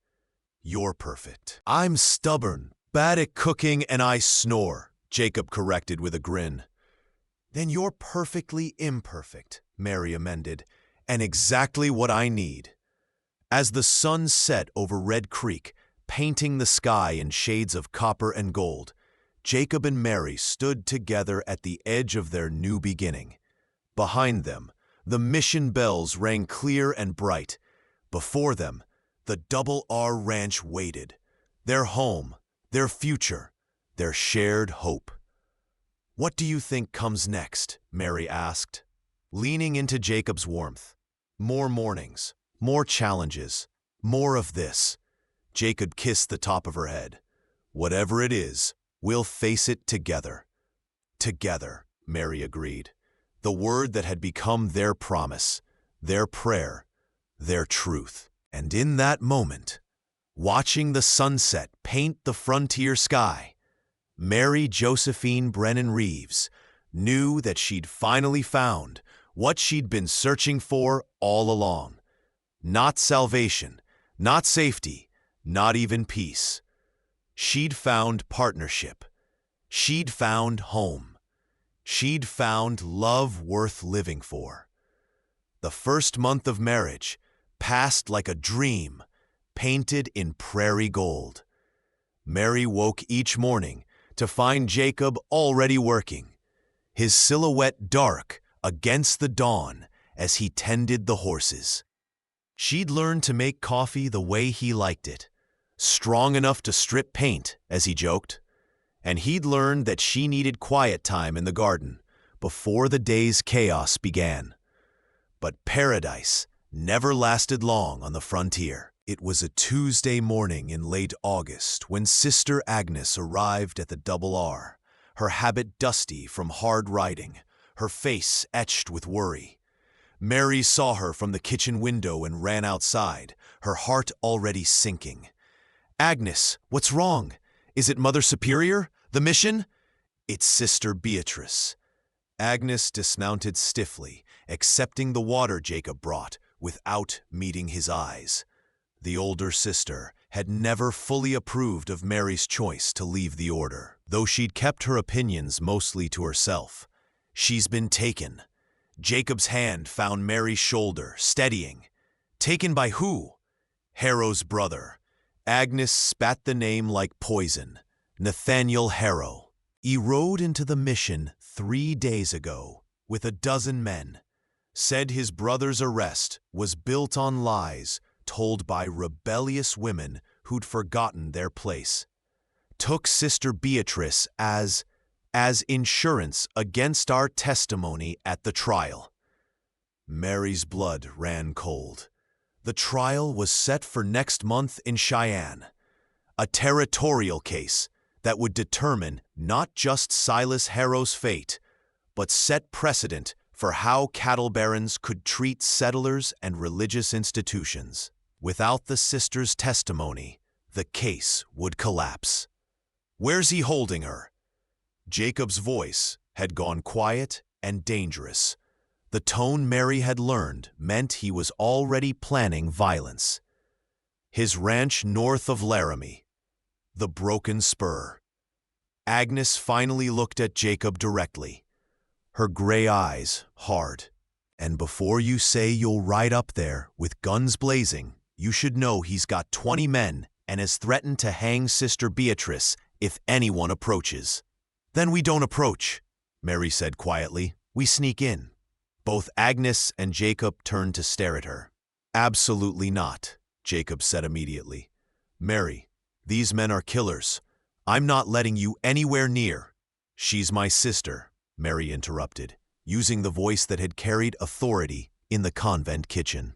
You're perfect." "I'm stubborn, bad at cooking, and I snore," Jacob corrected with a grin. "Then you're perfectly imperfect," Mary amended, "and exactly what I need." As the sun set over Red Creek, painting the sky in shades of copper and gold, Jacob and Mary stood together at the edge of their new beginning. Behind them, the mission bells rang clear and bright. Before them, the Double R Ranch waited. Their home, their future, their shared hope. "What do you think comes next?" Mary asked, leaning into Jacob's warmth. "More mornings, more challenges, more of this." Jacob kissed the top of her head. "Whatever it is, we'll face it together." "Together," Mary agreed. The word that had become their promise, their prayer, their truth. And in that moment, watching the sunset paint the frontier sky, Mary Josephine Brennan Reeves knew that she'd finally found what she'd been searching for all along. Not salvation, not safety, not even peace. She'd found partnership. She'd found home. She'd found love worth living for. The first month of marriage passed like a dream, painted in prairie gold. Mary woke each morning to find Jacob already working, his silhouette dark against the dawn as he tended the horses. She'd learned to make coffee the way he liked it, strong enough to strip paint, as he joked, and he'd learned that she needed quiet time in the garden before the day's chaos began. But paradise never lasted long on the frontier. It was a Tuesday morning in late August when Sister Agnes arrived at the Double R, her habit dusty from hard riding, her face etched with worry. Mary saw her from the kitchen window and ran outside, her heart already sinking. "Agnes, what's wrong? Is it Mother Superior? The mission?" "It's Sister Beatrice." Agnes dismounted stiffly, accepting the water Jacob brought without meeting his eyes. The older sister had never fully approved of Mary's choice to leave the order, though she'd kept her opinions mostly to herself. "She's been taken." Jacob's hand found Mary's shoulder, steadying. "Taken by who?" "Harrow's brother." Agnes spat the name like poison. "Nathaniel Harrow. He rode into the mission 3 days ago with a dozen men. Said his brother's arrest was built on lies told by rebellious women who'd forgotten their place. Took Sister Beatrice as insurance against our testimony at the trial." Mary's blood ran cold. The trial was set for next month in Cheyenne, a territorial case that would determine not just Silas Harrow's fate, but set precedent for how cattle barons could treat settlers and religious institutions. Without the sister's testimony, the case would collapse. "Where's he holding her?" Jacob's voice had gone quiet and dangerous. The tone Mary had learned meant he was already planning violence. "His ranch north of Laramie. The Broken Spur." Agnes finally looked at Jacob directly, her gray eyes hard. "And before you say you'll ride up there with guns blazing, you should know he's got 20 men and has threatened to hang Sister Beatrice if anyone approaches." "Then we don't approach," Mary said quietly. "We sneak in." Both Agnes and Jacob turned to stare at her. "Absolutely not," Jacob said immediately. "Mary, these men are killers. I'm not letting you anywhere near." "She's my sister," Mary interrupted, using the voice that had carried authority in the convent kitchen.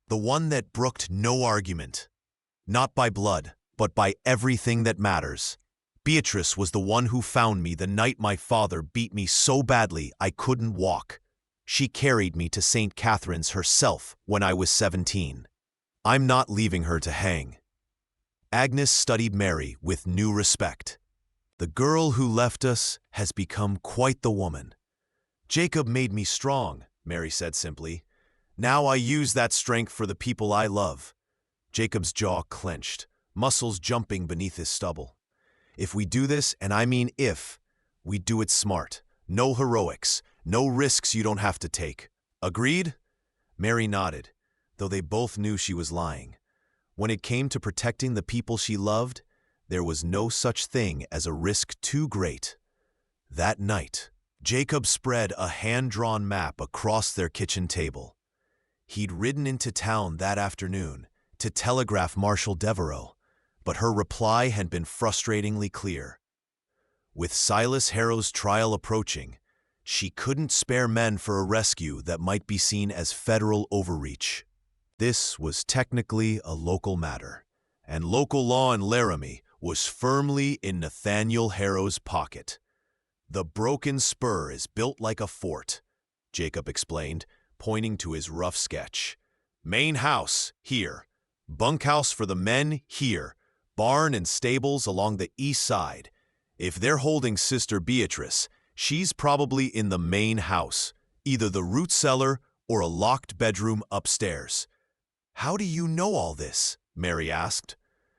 "The one that brooked no argument. Not by blood, but by everything that matters. Beatrice was the one who found me the night my father beat me so badly I couldn't walk. She carried me to St. Catherine's herself when I was 17. I'm not leaving her to hang." Agnes studied Mary with new respect. "The girl who left us has become quite the woman." "Jacob made me strong," Mary said simply. "Now I use that strength for the people I love." Jacob's jaw clenched, muscles jumping beneath his stubble. "If we do this, and I mean if, we do it smart. No heroics, no risks you don't have to take. Agreed?" Mary nodded, though they both knew she was lying. When it came to protecting the people she loved, there was no such thing as a risk too great. That night, Jacob spread a hand-drawn map across their kitchen table. He'd ridden into town that afternoon to telegraph Marshal Devereaux, but her reply had been frustratingly clear. With Silas Harrow's trial approaching, she couldn't spare men for a rescue that might be seen as federal overreach. This was technically a local matter, and local law in Laramie was firmly in Nathaniel Harrow's pocket. "The broken spur is built like a fort," Jacob explained, pointing to his rough sketch. "Main house, here. Bunkhouse for the men, here. Barn and stables along the east side. If they're holding Sister Beatrice, she's probably in the main house, either the root cellar or a locked bedroom upstairs." "How do you know all this?" Mary asked.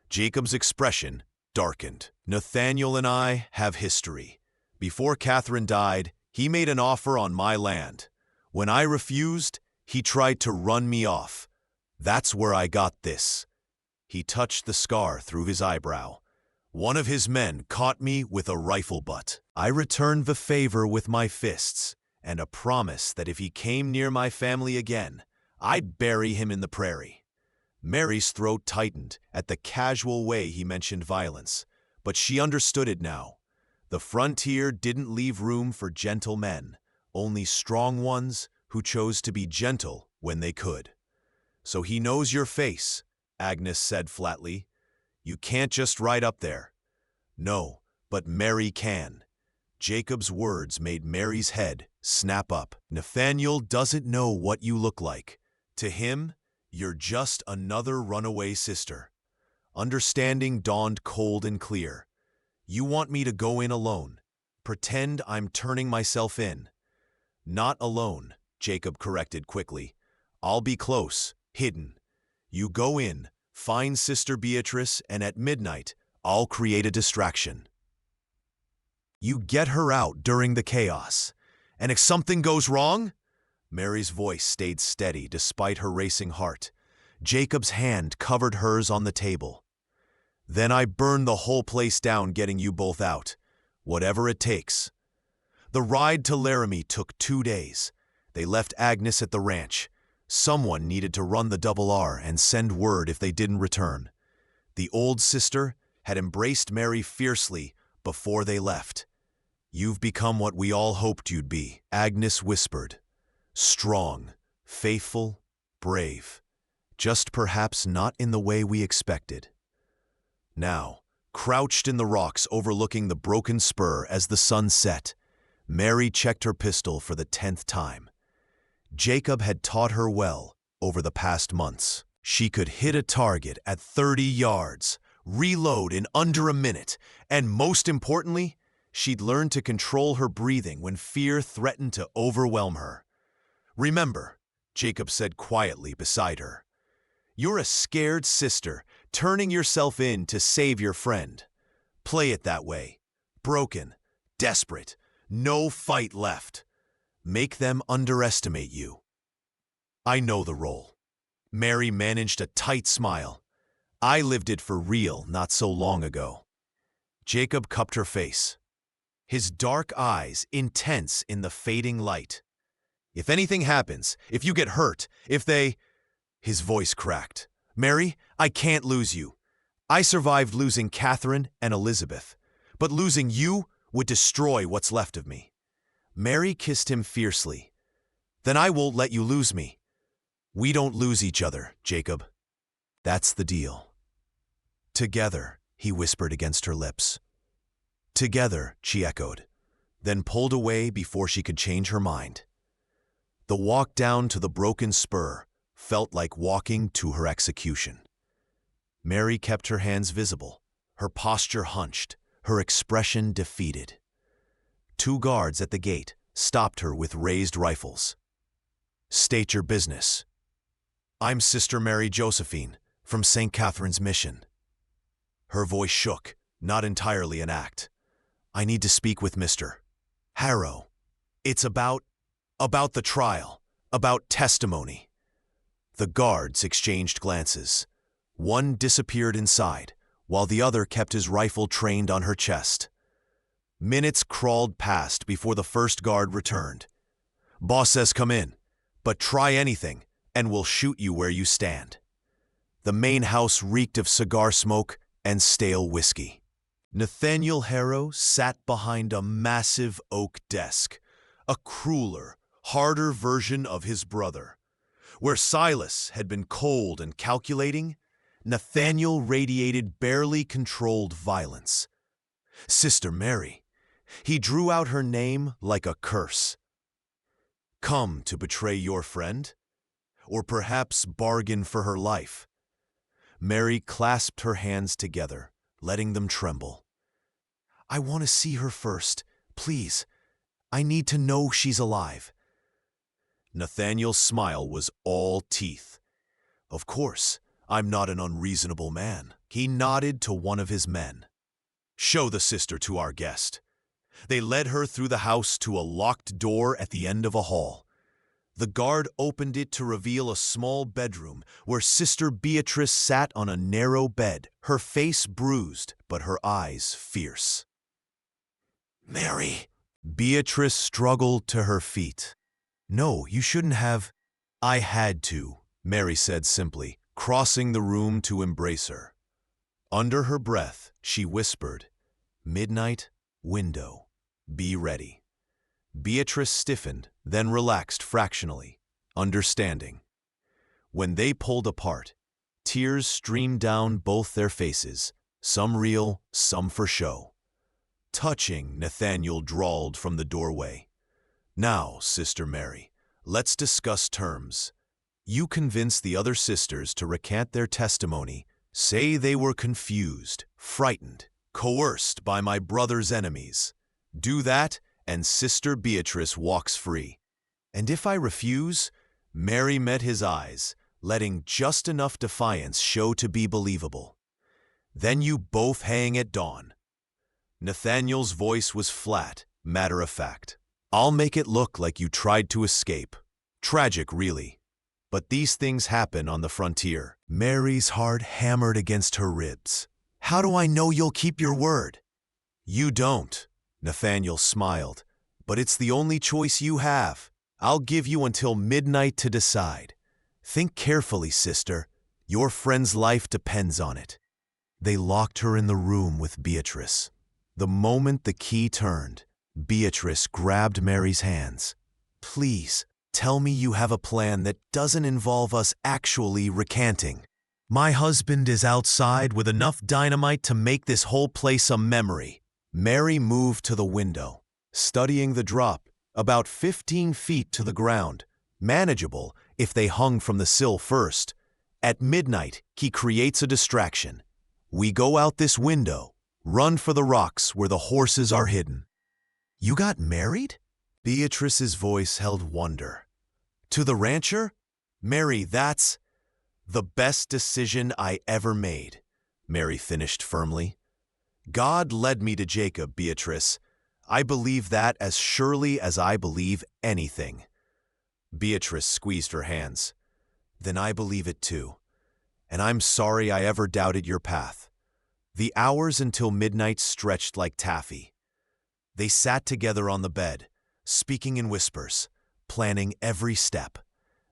Jacob's expression darkened. "Nathaniel and I have history. Before Catherine died, he made an offer on my land. When I refused, he tried to run me off. That's where I got this." He touched the scar through his eyebrow. "One of his men caught me with a rifle butt. I returned the favor with my fists, and a promise that if he came near my family again, I'd bury him in the prairie." Mary's throat tightened at the casual way he mentioned violence, but she understood it now. The frontier didn't leave room for gentle men, only strong ones who chose to be gentle when they could. "So he knows your face," Agnes said flatly. "You can't just ride up there." "No, but Mary can." Jacob's words made Mary's head snap up. "Nathaniel doesn't know what you look like. To him, you're just another runaway sister." Understanding dawned cold and clear. "You want me to go in alone, pretend I'm turning myself in." "Not alone," Jacob corrected quickly. "I'll be close, hidden. You go in, find Sister Beatrice, and at midnight, I'll create a distraction. You get her out during the chaos. And if something goes wrong?" Mary's voice stayed steady despite her racing heart. Jacob's hand covered hers on the table. "Then I burn the whole place down getting you both out, whatever it takes." The ride to Laramie took 2 days. They left Agnes at the ranch. Someone needed to run the double R and send word if they didn't return. The old sister had embraced Mary fiercely before they left. "You've become what we all hoped you'd be," Agnes whispered. "Strong, faithful, brave. Just perhaps not in the way we expected." Now, crouched in the rocks overlooking the broken spur as the sun set, Mary checked her pistol for the 10th time. Jacob had taught her well over the past months. She could hit a target at 30 yards, reload in under a minute, and most importantly, she'd learned to control her breathing when fear threatened to overwhelm her. "Remember," Jacob said quietly beside her, "you're a scared sister turning yourself in to save your friend. Play it that way. Broken, desperate, no fight left. Make them underestimate you." "I know the role." Mary managed a tight smile. "I lived it for real not so long ago." Jacob cupped her face, his dark eyes intense in the fading light. "If anything happens, if you get hurt, if they—" His voice cracked. "Mary, I can't lose you. I survived losing Catherine and Elizabeth, but losing you would destroy what's left of me." Mary kissed him fiercely. "Then I won't let you lose me." "We don't lose each other, Jacob. That's the deal." "Together," he whispered against her lips. "Together," she echoed, then pulled away before she could change her mind. The walk down to the broken spur felt like walking to her execution. Mary kept her hands visible, her posture hunched, her expression defeated. 2 guards at the gate stopped her with raised rifles. "State your business." "I'm Sister Mary Josephine, from St. Catherine's Mission." Her voice shook, not entirely an act. "I need to speak with Mr. Harrow. It's about the trial, about testimony." The guards exchanged glances. One disappeared inside, while the other kept his rifle trained on her chest. Minutes crawled past before the first guard returned. "Boss says come in, but try anything, and we'll shoot you where you stand." The main house reeked of cigar smoke and stale whiskey. Nathaniel Harrow sat behind a massive oak desk, a crueler, harder version of his brother. Where Silas had been cold and calculating, Nathaniel radiated barely controlled violence. Sister Mary. He drew out her name like a curse. Come to betray your friend? Or perhaps bargain for her life? Mary clasped her hands together, letting them tremble. "I want to see her first, please. I need to know she's alive." Nathaniel's smile was all teeth. "Of course, I'm not an unreasonable man." He nodded to one of his men. "Show the sister to our guest." They led her through the house to a locked door at the end of a hall. The guard opened it to reveal a small bedroom where Sister Beatrice sat on a narrow bed, her face bruised but her eyes fierce. "Mary!" Beatrice struggled to her feet. "No, you shouldn't have." "I had to," Mary said simply, crossing the room to embrace her. Under her breath, she whispered, "Midnight, window, be ready." Beatrice stiffened, then relaxed fractionally, understanding. When they pulled apart, tears streamed down both their faces, some real, some for show. Touching, Nathaniel drawled from the doorway. "Now, Sister Mary, let's discuss terms. You convince the other sisters to recant their testimony, say they were confused, frightened, coerced by my brother's enemies. Do that, and Sister Beatrice walks free. And if I refuse," Mary met his eyes, letting just enough defiance show to be believable. "Then you both hang at dawn." Nathaniel's voice was flat, matter-of-fact. "I'll make it look like you tried to escape. Tragic, really. But these things happen on the frontier." Mary's heart hammered against her ribs. "How do I know you'll keep your word?" "You don't," Nathaniel smiled, "but it's the only choice you have. I'll give you until midnight to decide. Think carefully, sister. Your friend's life depends on it." They locked her in the room with Beatrice. The moment the key turned, Beatrice grabbed Mary's hands. "Please, tell me you have a plan that doesn't involve us actually recanting. My husband is outside with enough dynamite to make this whole place a memory." Mary moved to the window, studying the drop, about 15 feet to the ground, manageable if they hung from the sill first. At midnight, he creates a distraction. We go out this window, run for the rocks where the horses are hidden. "You got married?" Beatrice's voice held wonder. "To the rancher? Mary, that's the best decision I ever made," Mary finished firmly. "God led me to Jacob, Beatrice. I believe that as surely as I believe anything." Beatrice squeezed her hands. "Then I believe it too. And I'm sorry I ever doubted your path." The hours until midnight stretched like taffy. They sat together on the bed, speaking in whispers, planning every step.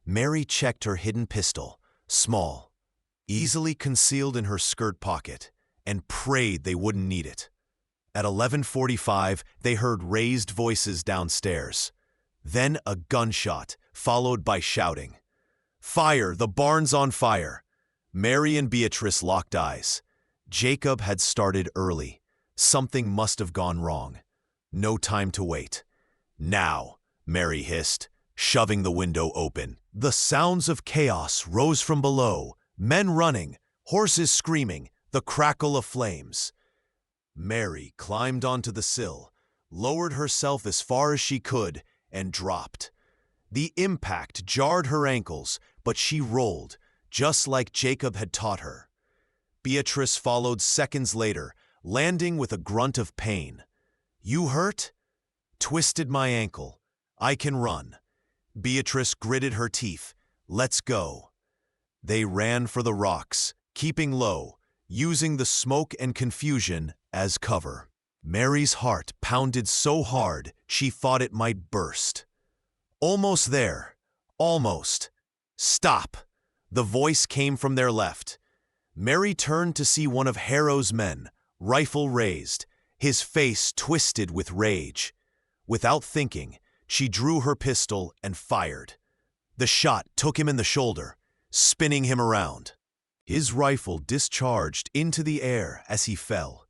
Mary checked her hidden pistol, small, easily concealed in her skirt pocket, and prayed they wouldn't need it. At 11:45, they heard raised voices downstairs. Then a gunshot, followed by shouting. "Fire! The barn's on fire!" Mary and Beatrice locked eyes. Jacob had started early. Something must have gone wrong. No time to wait. "Now," Mary hissed, shoving the window open. The sounds of chaos rose from below, men running, horses screaming, the crackle of flames. Mary climbed onto the sill, lowered herself as far as she could, and dropped. The impact jarred her ankles, but she rolled, just like Jacob had taught her. Beatrice followed seconds later, landing with a grunt of pain. "You hurt?" "Twisted my ankle. I can run." Beatrice gritted her teeth. "Let's go." They ran for the rocks, keeping low, using the smoke and confusion as cover. Mary's heart pounded so hard she thought it might burst. "Almost there. Almost." "Stop!" The voice came from their left. Mary turned to see one of Harrow's men, rifle raised, his face twisted with rage. Without thinking, she drew her pistol and fired. The shot took him in the shoulder, spinning him around. His rifle discharged into the air as he fell.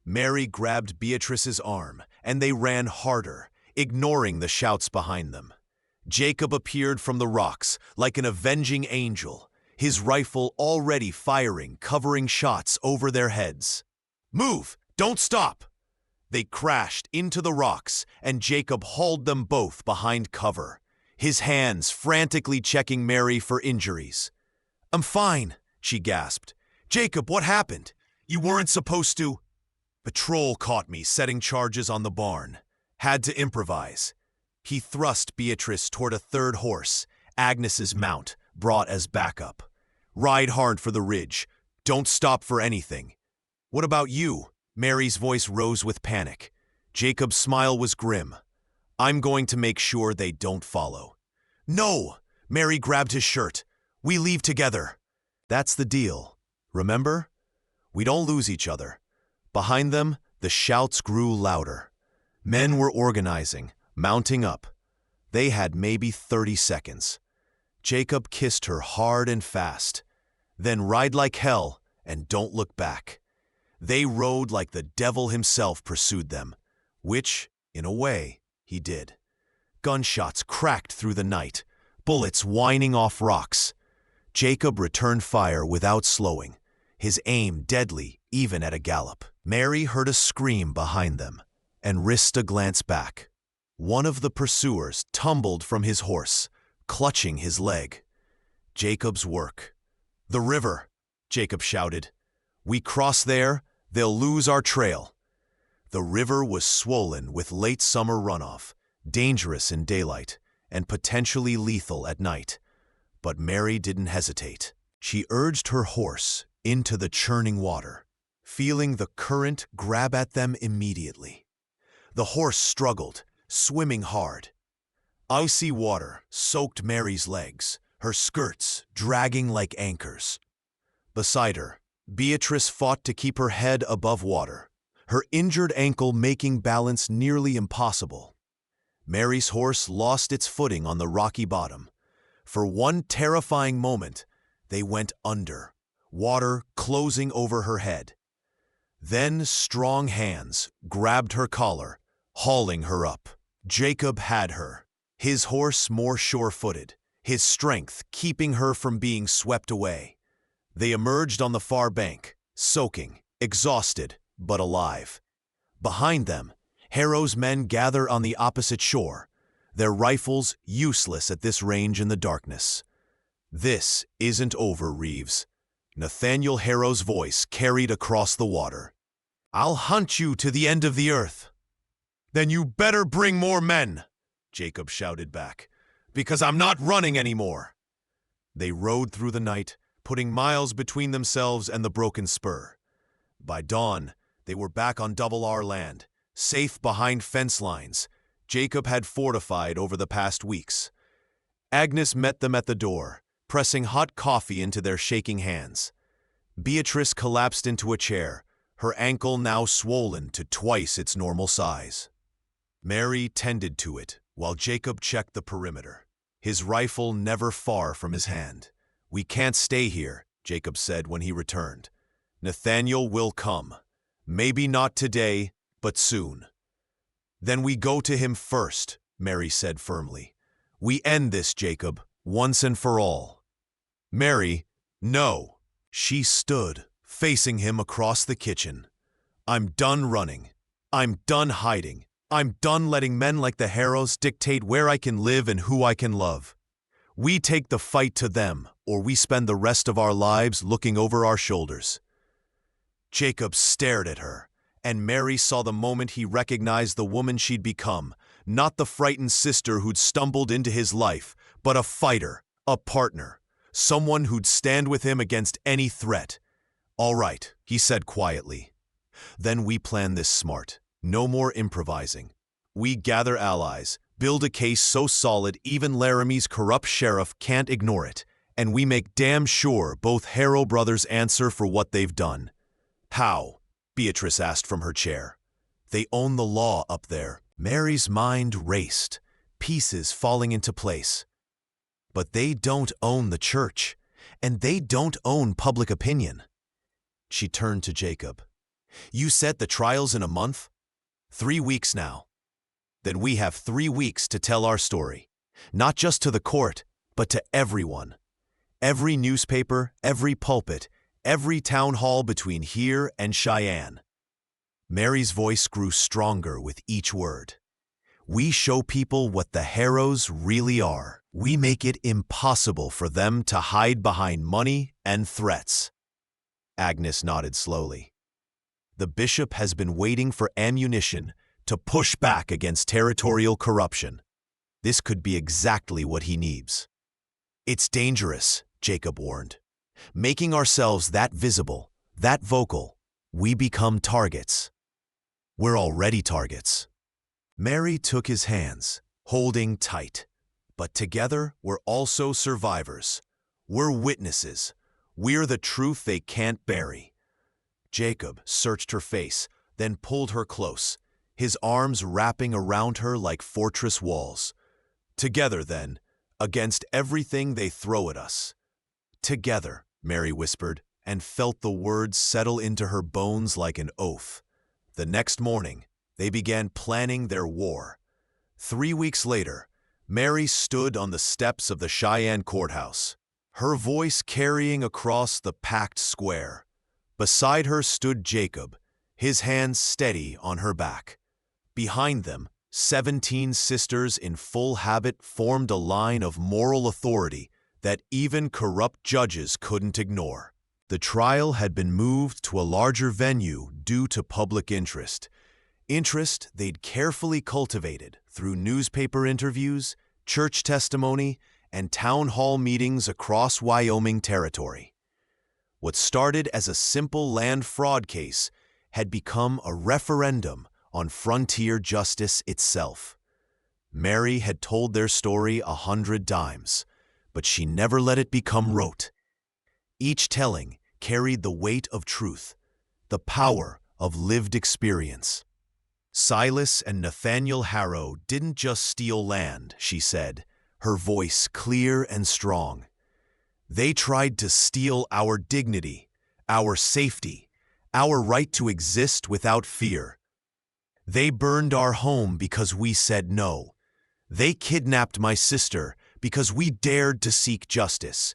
Mary grabbed Beatrice's arm, and they ran harder, ignoring the shouts behind them. Jacob appeared from the rocks like an avenging angel, his rifle already firing, covering shots over their heads. "Move! Don't stop!" They crashed into the rocks, and Jacob hauled them both behind cover, his hands frantically checking Mary for injuries. "I'm fine," she gasped. "Jacob, what happened? You weren't supposed to—" "Patrol caught me setting charges on the barn. Had to improvise." He thrust Beatrice toward a third horse, Agnes's mount, brought as backup. "Ride hard for the ridge. Don't stop for anything." "What about you?" Mary's voice rose with panic. Jacob's smile was grim. "I'm going to make sure they don't follow." "No!" Mary grabbed his shirt. "We leave together." "That's the deal. Remember? We don't lose each other." Behind them, the shouts grew louder. Men were organizing, mounting up. They had maybe 30 seconds. Jacob kissed her hard and fast. "Then ride like hell and don't look back." They rode like the devil himself pursued them, which, in a way, he did. Gunshots cracked through the night, bullets whining off rocks. Jacob returned fire without slowing, his aim deadly even at a gallop. Mary heard a scream behind them and risked a glance back. One of the pursuers tumbled from his horse, clutching his leg. Jacob's work. "The river," Jacob shouted. "We cross there, they'll lose our trail." The river was swollen with late summer runoff, dangerous in daylight and potentially lethal at night. But Mary didn't hesitate. She urged her horse into the churning water, feeling the current grab at them immediately. The horse struggled, swimming hard. Icy water soaked Mary's legs, her skirts dragging like anchors. Beside her, Beatrice fought to keep her head above water, her injured ankle making balance nearly impossible. Mary's horse lost its footing on the rocky bottom. For one terrifying moment, they went under, water closing over her head. Then strong hands grabbed her collar, hauling her up. Jacob had her, his horse more sure-footed, his strength keeping her from being swept away. They emerged on the far bank, soaking, exhausted, but alive. Behind them, Harrow's men gather on the opposite shore, their rifles useless at this range in the darkness. "This isn't over, Reeves," Nathaniel Harrow's voice carried across the water. "I'll hunt you to the end of the earth." "Then you better bring more men," Jacob shouted back, "because I'm not running anymore." They rode through the night, putting miles between themselves and the broken spur. By dawn, they were back on Double R land, safe behind fence lines Jacob had fortified over the past weeks. Agnes met them at the door, pressing hot coffee into their shaking hands. Beatrice collapsed into a chair, her ankle now swollen to twice its normal size. Mary tended to it while Jacob checked the perimeter, his rifle never far from his hand. "We can't stay here," Jacob said when he returned. "Nathaniel will come. Maybe not today, but soon." "Then we go to him first," Mary said firmly. We end this, Jacob, once and for all. Mary, no. She stood, facing him across the kitchen. I'm done running. I'm done hiding. I'm done letting men like the Harrows dictate where I can live and who I can love. We take the fight to them, or we spend the rest of our lives looking over our shoulders. Jacob stared at her, and Mary saw the moment he recognized the woman she'd become, not the frightened sister who'd stumbled into his life, but a fighter, a partner, someone who'd stand with him against any threat. All right, he said quietly. Then we plan this smart. No more improvising. We gather allies, build a case so solid even Laramie's corrupt sheriff can't ignore it, and we make damn sure both Harrow brothers answer for what they've done. How? Beatrice asked from her chair. They own the law up there. Mary's mind raced, pieces falling into place. But they don't own the church, and they don't own public opinion. She turned to Jacob. You said the trial's in a month? 3 weeks now. Then we have 3 weeks to tell our story, not just to the court, but to everyone. Every newspaper, every pulpit, every town hall between here and Cheyenne. Mary's voice grew stronger with each word. We show people what the Harrows really are. We make it impossible for them to hide behind money and threats. Agnes nodded slowly. The bishop has been waiting for ammunition to push back against territorial corruption. This could be exactly what he needs. It's dangerous, Jacob warned. Making ourselves that visible, that vocal, we become targets. We're already targets. Mary took his hands, holding tight. But together, we're also survivors. We're witnesses. We're the truth they can't bury. Jacob searched her face, then pulled her close, his arms wrapping around her like fortress walls. Together, then, against everything they throw at us. Together, Mary whispered, and felt the words settle into her bones like an oath. The next morning, they began planning their war. 3 weeks later, Mary stood on the steps of the Cheyenne courthouse, her voice carrying across the packed square. Beside her stood Jacob, his hands steady on her back. Behind them, 17 sisters in full habit formed a line of moral authority that even corrupt judges couldn't ignore. The trial had been moved to a larger venue due to public interest. Interest they'd carefully cultivated through newspaper interviews, church testimony, and town hall meetings across Wyoming territory. What started as a simple land fraud case had become a referendum on frontier justice itself. Mary had told their story 100 times, but she never let it become rote. Each telling carried the weight of truth, the power of lived experience. Silas and Nathaniel Harrow didn't just steal land, she said, her voice clear and strong. They tried to steal our dignity, our safety, our right to exist without fear. They burned our home because we said no. They kidnapped my sister because we dared to seek justice.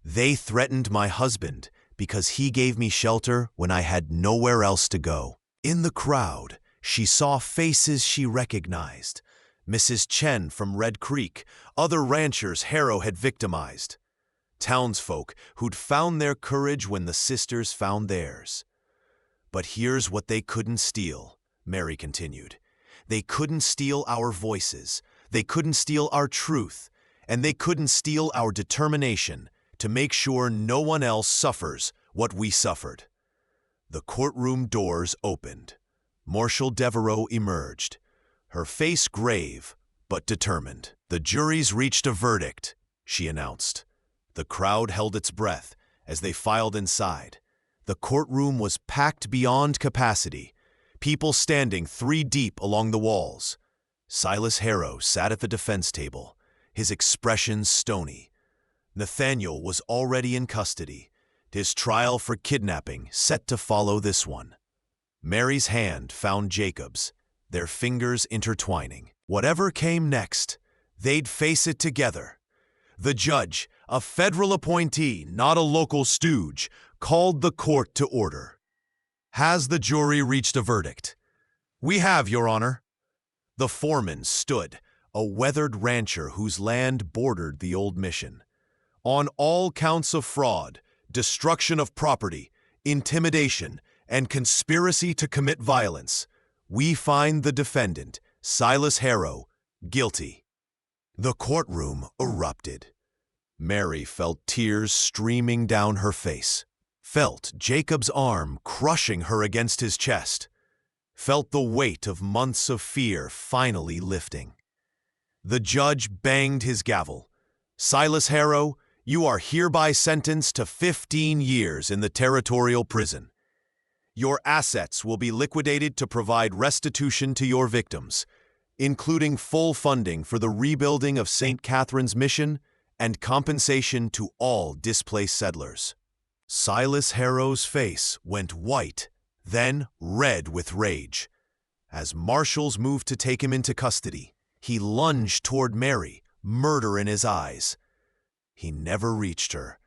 They threatened my husband because he gave me shelter when I had nowhere else to go. In the crowd, she saw faces she recognized. Mrs. Chen from Red Creek, other ranchers Harrow had victimized. Townsfolk who'd found their courage when the sisters found theirs. But here's what they couldn't steal, Mary continued. They couldn't steal our voices, they couldn't steal our truth, and they couldn't steal our determination to make sure no one else suffers what we suffered. The courtroom doors opened. Marshal Devereaux emerged, her face grave but determined. The jury's reached a verdict, she announced. The crowd held its breath as they filed inside. The courtroom was packed beyond capacity, people standing 3 deep along the walls. Silas Harrow sat at the defense table, his expression stony. Nathaniel was already in custody, his trial for kidnapping set to follow this one. Mary's hand found Jacob's, their fingers intertwining. Whatever came next, They'd face it together. The judge, a federal appointee, not a local stooge, called the court to order. Has the jury reached a verdict? We have, Your Honor. The foreman stood, a weathered rancher whose land bordered the old mission. On all counts of fraud, destruction of property, intimidation, and conspiracy to commit violence, we find the defendant, Silas Harrow, guilty. The courtroom erupted. Mary felt tears streaming down her face, felt Jacob's arm crushing her against his chest, felt the weight of months of fear finally lifting. The judge banged his gavel. Silas Harrow, you are hereby sentenced to 15 years in the territorial prison. Your assets will be liquidated to provide restitution to your victims, including full funding for the rebuilding of St. Catherine's mission and compensation to all displaced settlers. Silas Harrow's face went white, then red with rage. As marshals moved to take him into custody, he lunged toward Mary, murder in his eyes. He never reached her.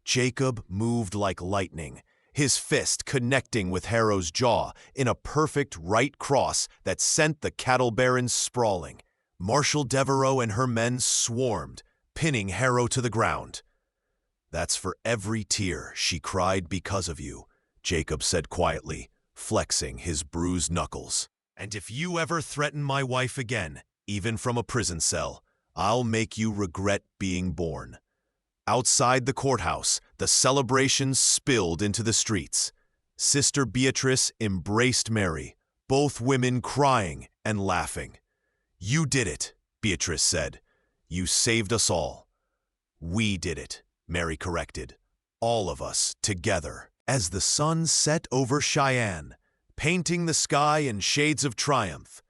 Jacob moved like lightning, his fist connecting with Harrow's jaw in a perfect right cross that sent the cattle barons sprawling. Marshal Devereaux and her men swarmed, pinning Harrow to the ground. That's for every tear she cried because of you, Jacob said quietly, flexing his bruised knuckles. And if you ever threaten my wife again, even from a prison cell, I'll make you regret being born. Outside the courthouse, the celebrations spilled into the streets. Sister Beatrice embraced Mary, both women crying and laughing. You did it, Beatrice said. You saved us all. We did it, Mary corrected. All of us together. As the sun set over Cheyenne, painting the sky in shades of triumph,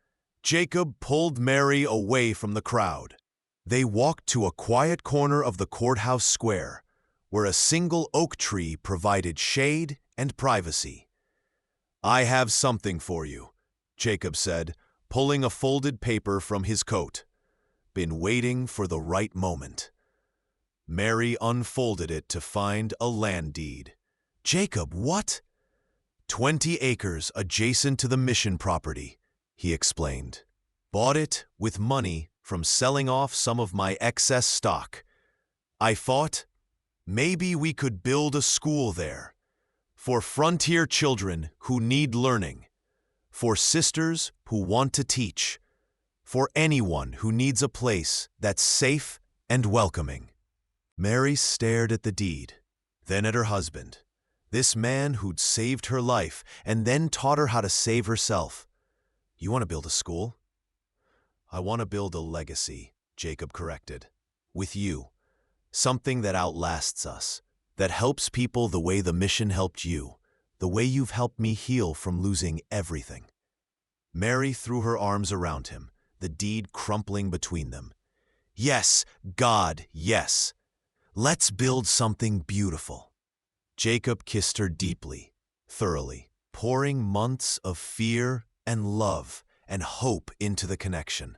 Jacob pulled Mary away from the crowd. They walked to a quiet corner of the courthouse square, where a single oak tree provided shade and privacy. I have something for you, Jacob said, pulling a folded paper from his coat. Been waiting for the right moment. Mary unfolded it to find a land deed. Jacob, what? 20 acres adjacent to the mission property, he explained. Bought it with money from selling off some of my excess stock. I thought, maybe we could build a school there, for frontier children who need learning, for sisters who want to teach, for anyone who needs a place that's safe and welcoming. Mary stared at the deed, then at her husband, this man who'd saved her life and then taught her how to save herself. You want to build a school? I want to build a legacy, Jacob corrected. With you. Something that outlasts us, that helps people the way the mission helped you, the way you've helped me heal from losing everything. Mary threw her arms around him, the deed crumpling between them. Yes, God, yes. Let's build something beautiful. Jacob kissed her deeply, thoroughly, pouring months of fear and love and hope into the connection.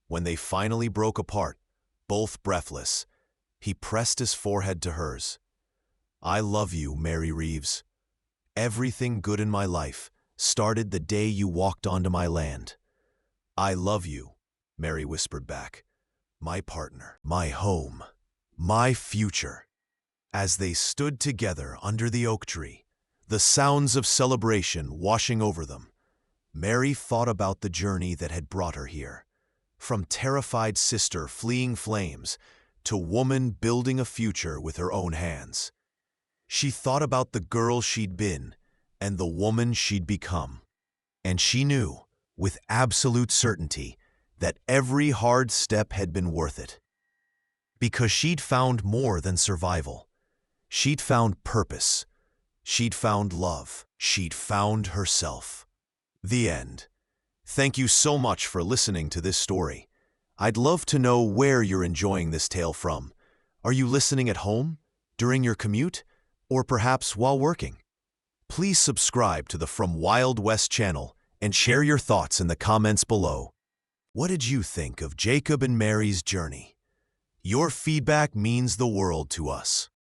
When they finally broke apart, both breathless, he pressed his forehead to hers. I love you, Mary Reeves. Everything good in my life started the day you walked onto my land. I love you, Mary whispered back. My partner, my home, my future. As they stood together under the oak tree, the sounds of celebration washing over them, Mary thought about the journey that had brought her here. From terrified sister fleeing flames to woman building a future with her own hands. She thought about the girl she'd been and the woman she'd become. And she knew, with absolute certainty, that every hard step had been worth it. Because she'd found more than survival. She'd found purpose. She'd found love. She'd found herself. The end. Thank you so much for listening to this story. I'd love to know where you're enjoying this tale from. Are you listening at home, during your commute, or perhaps while working? Please subscribe to the From Wild West channel and share your thoughts in the comments below. What did you think of Jacob and Mary's journey? Your feedback means the world to us.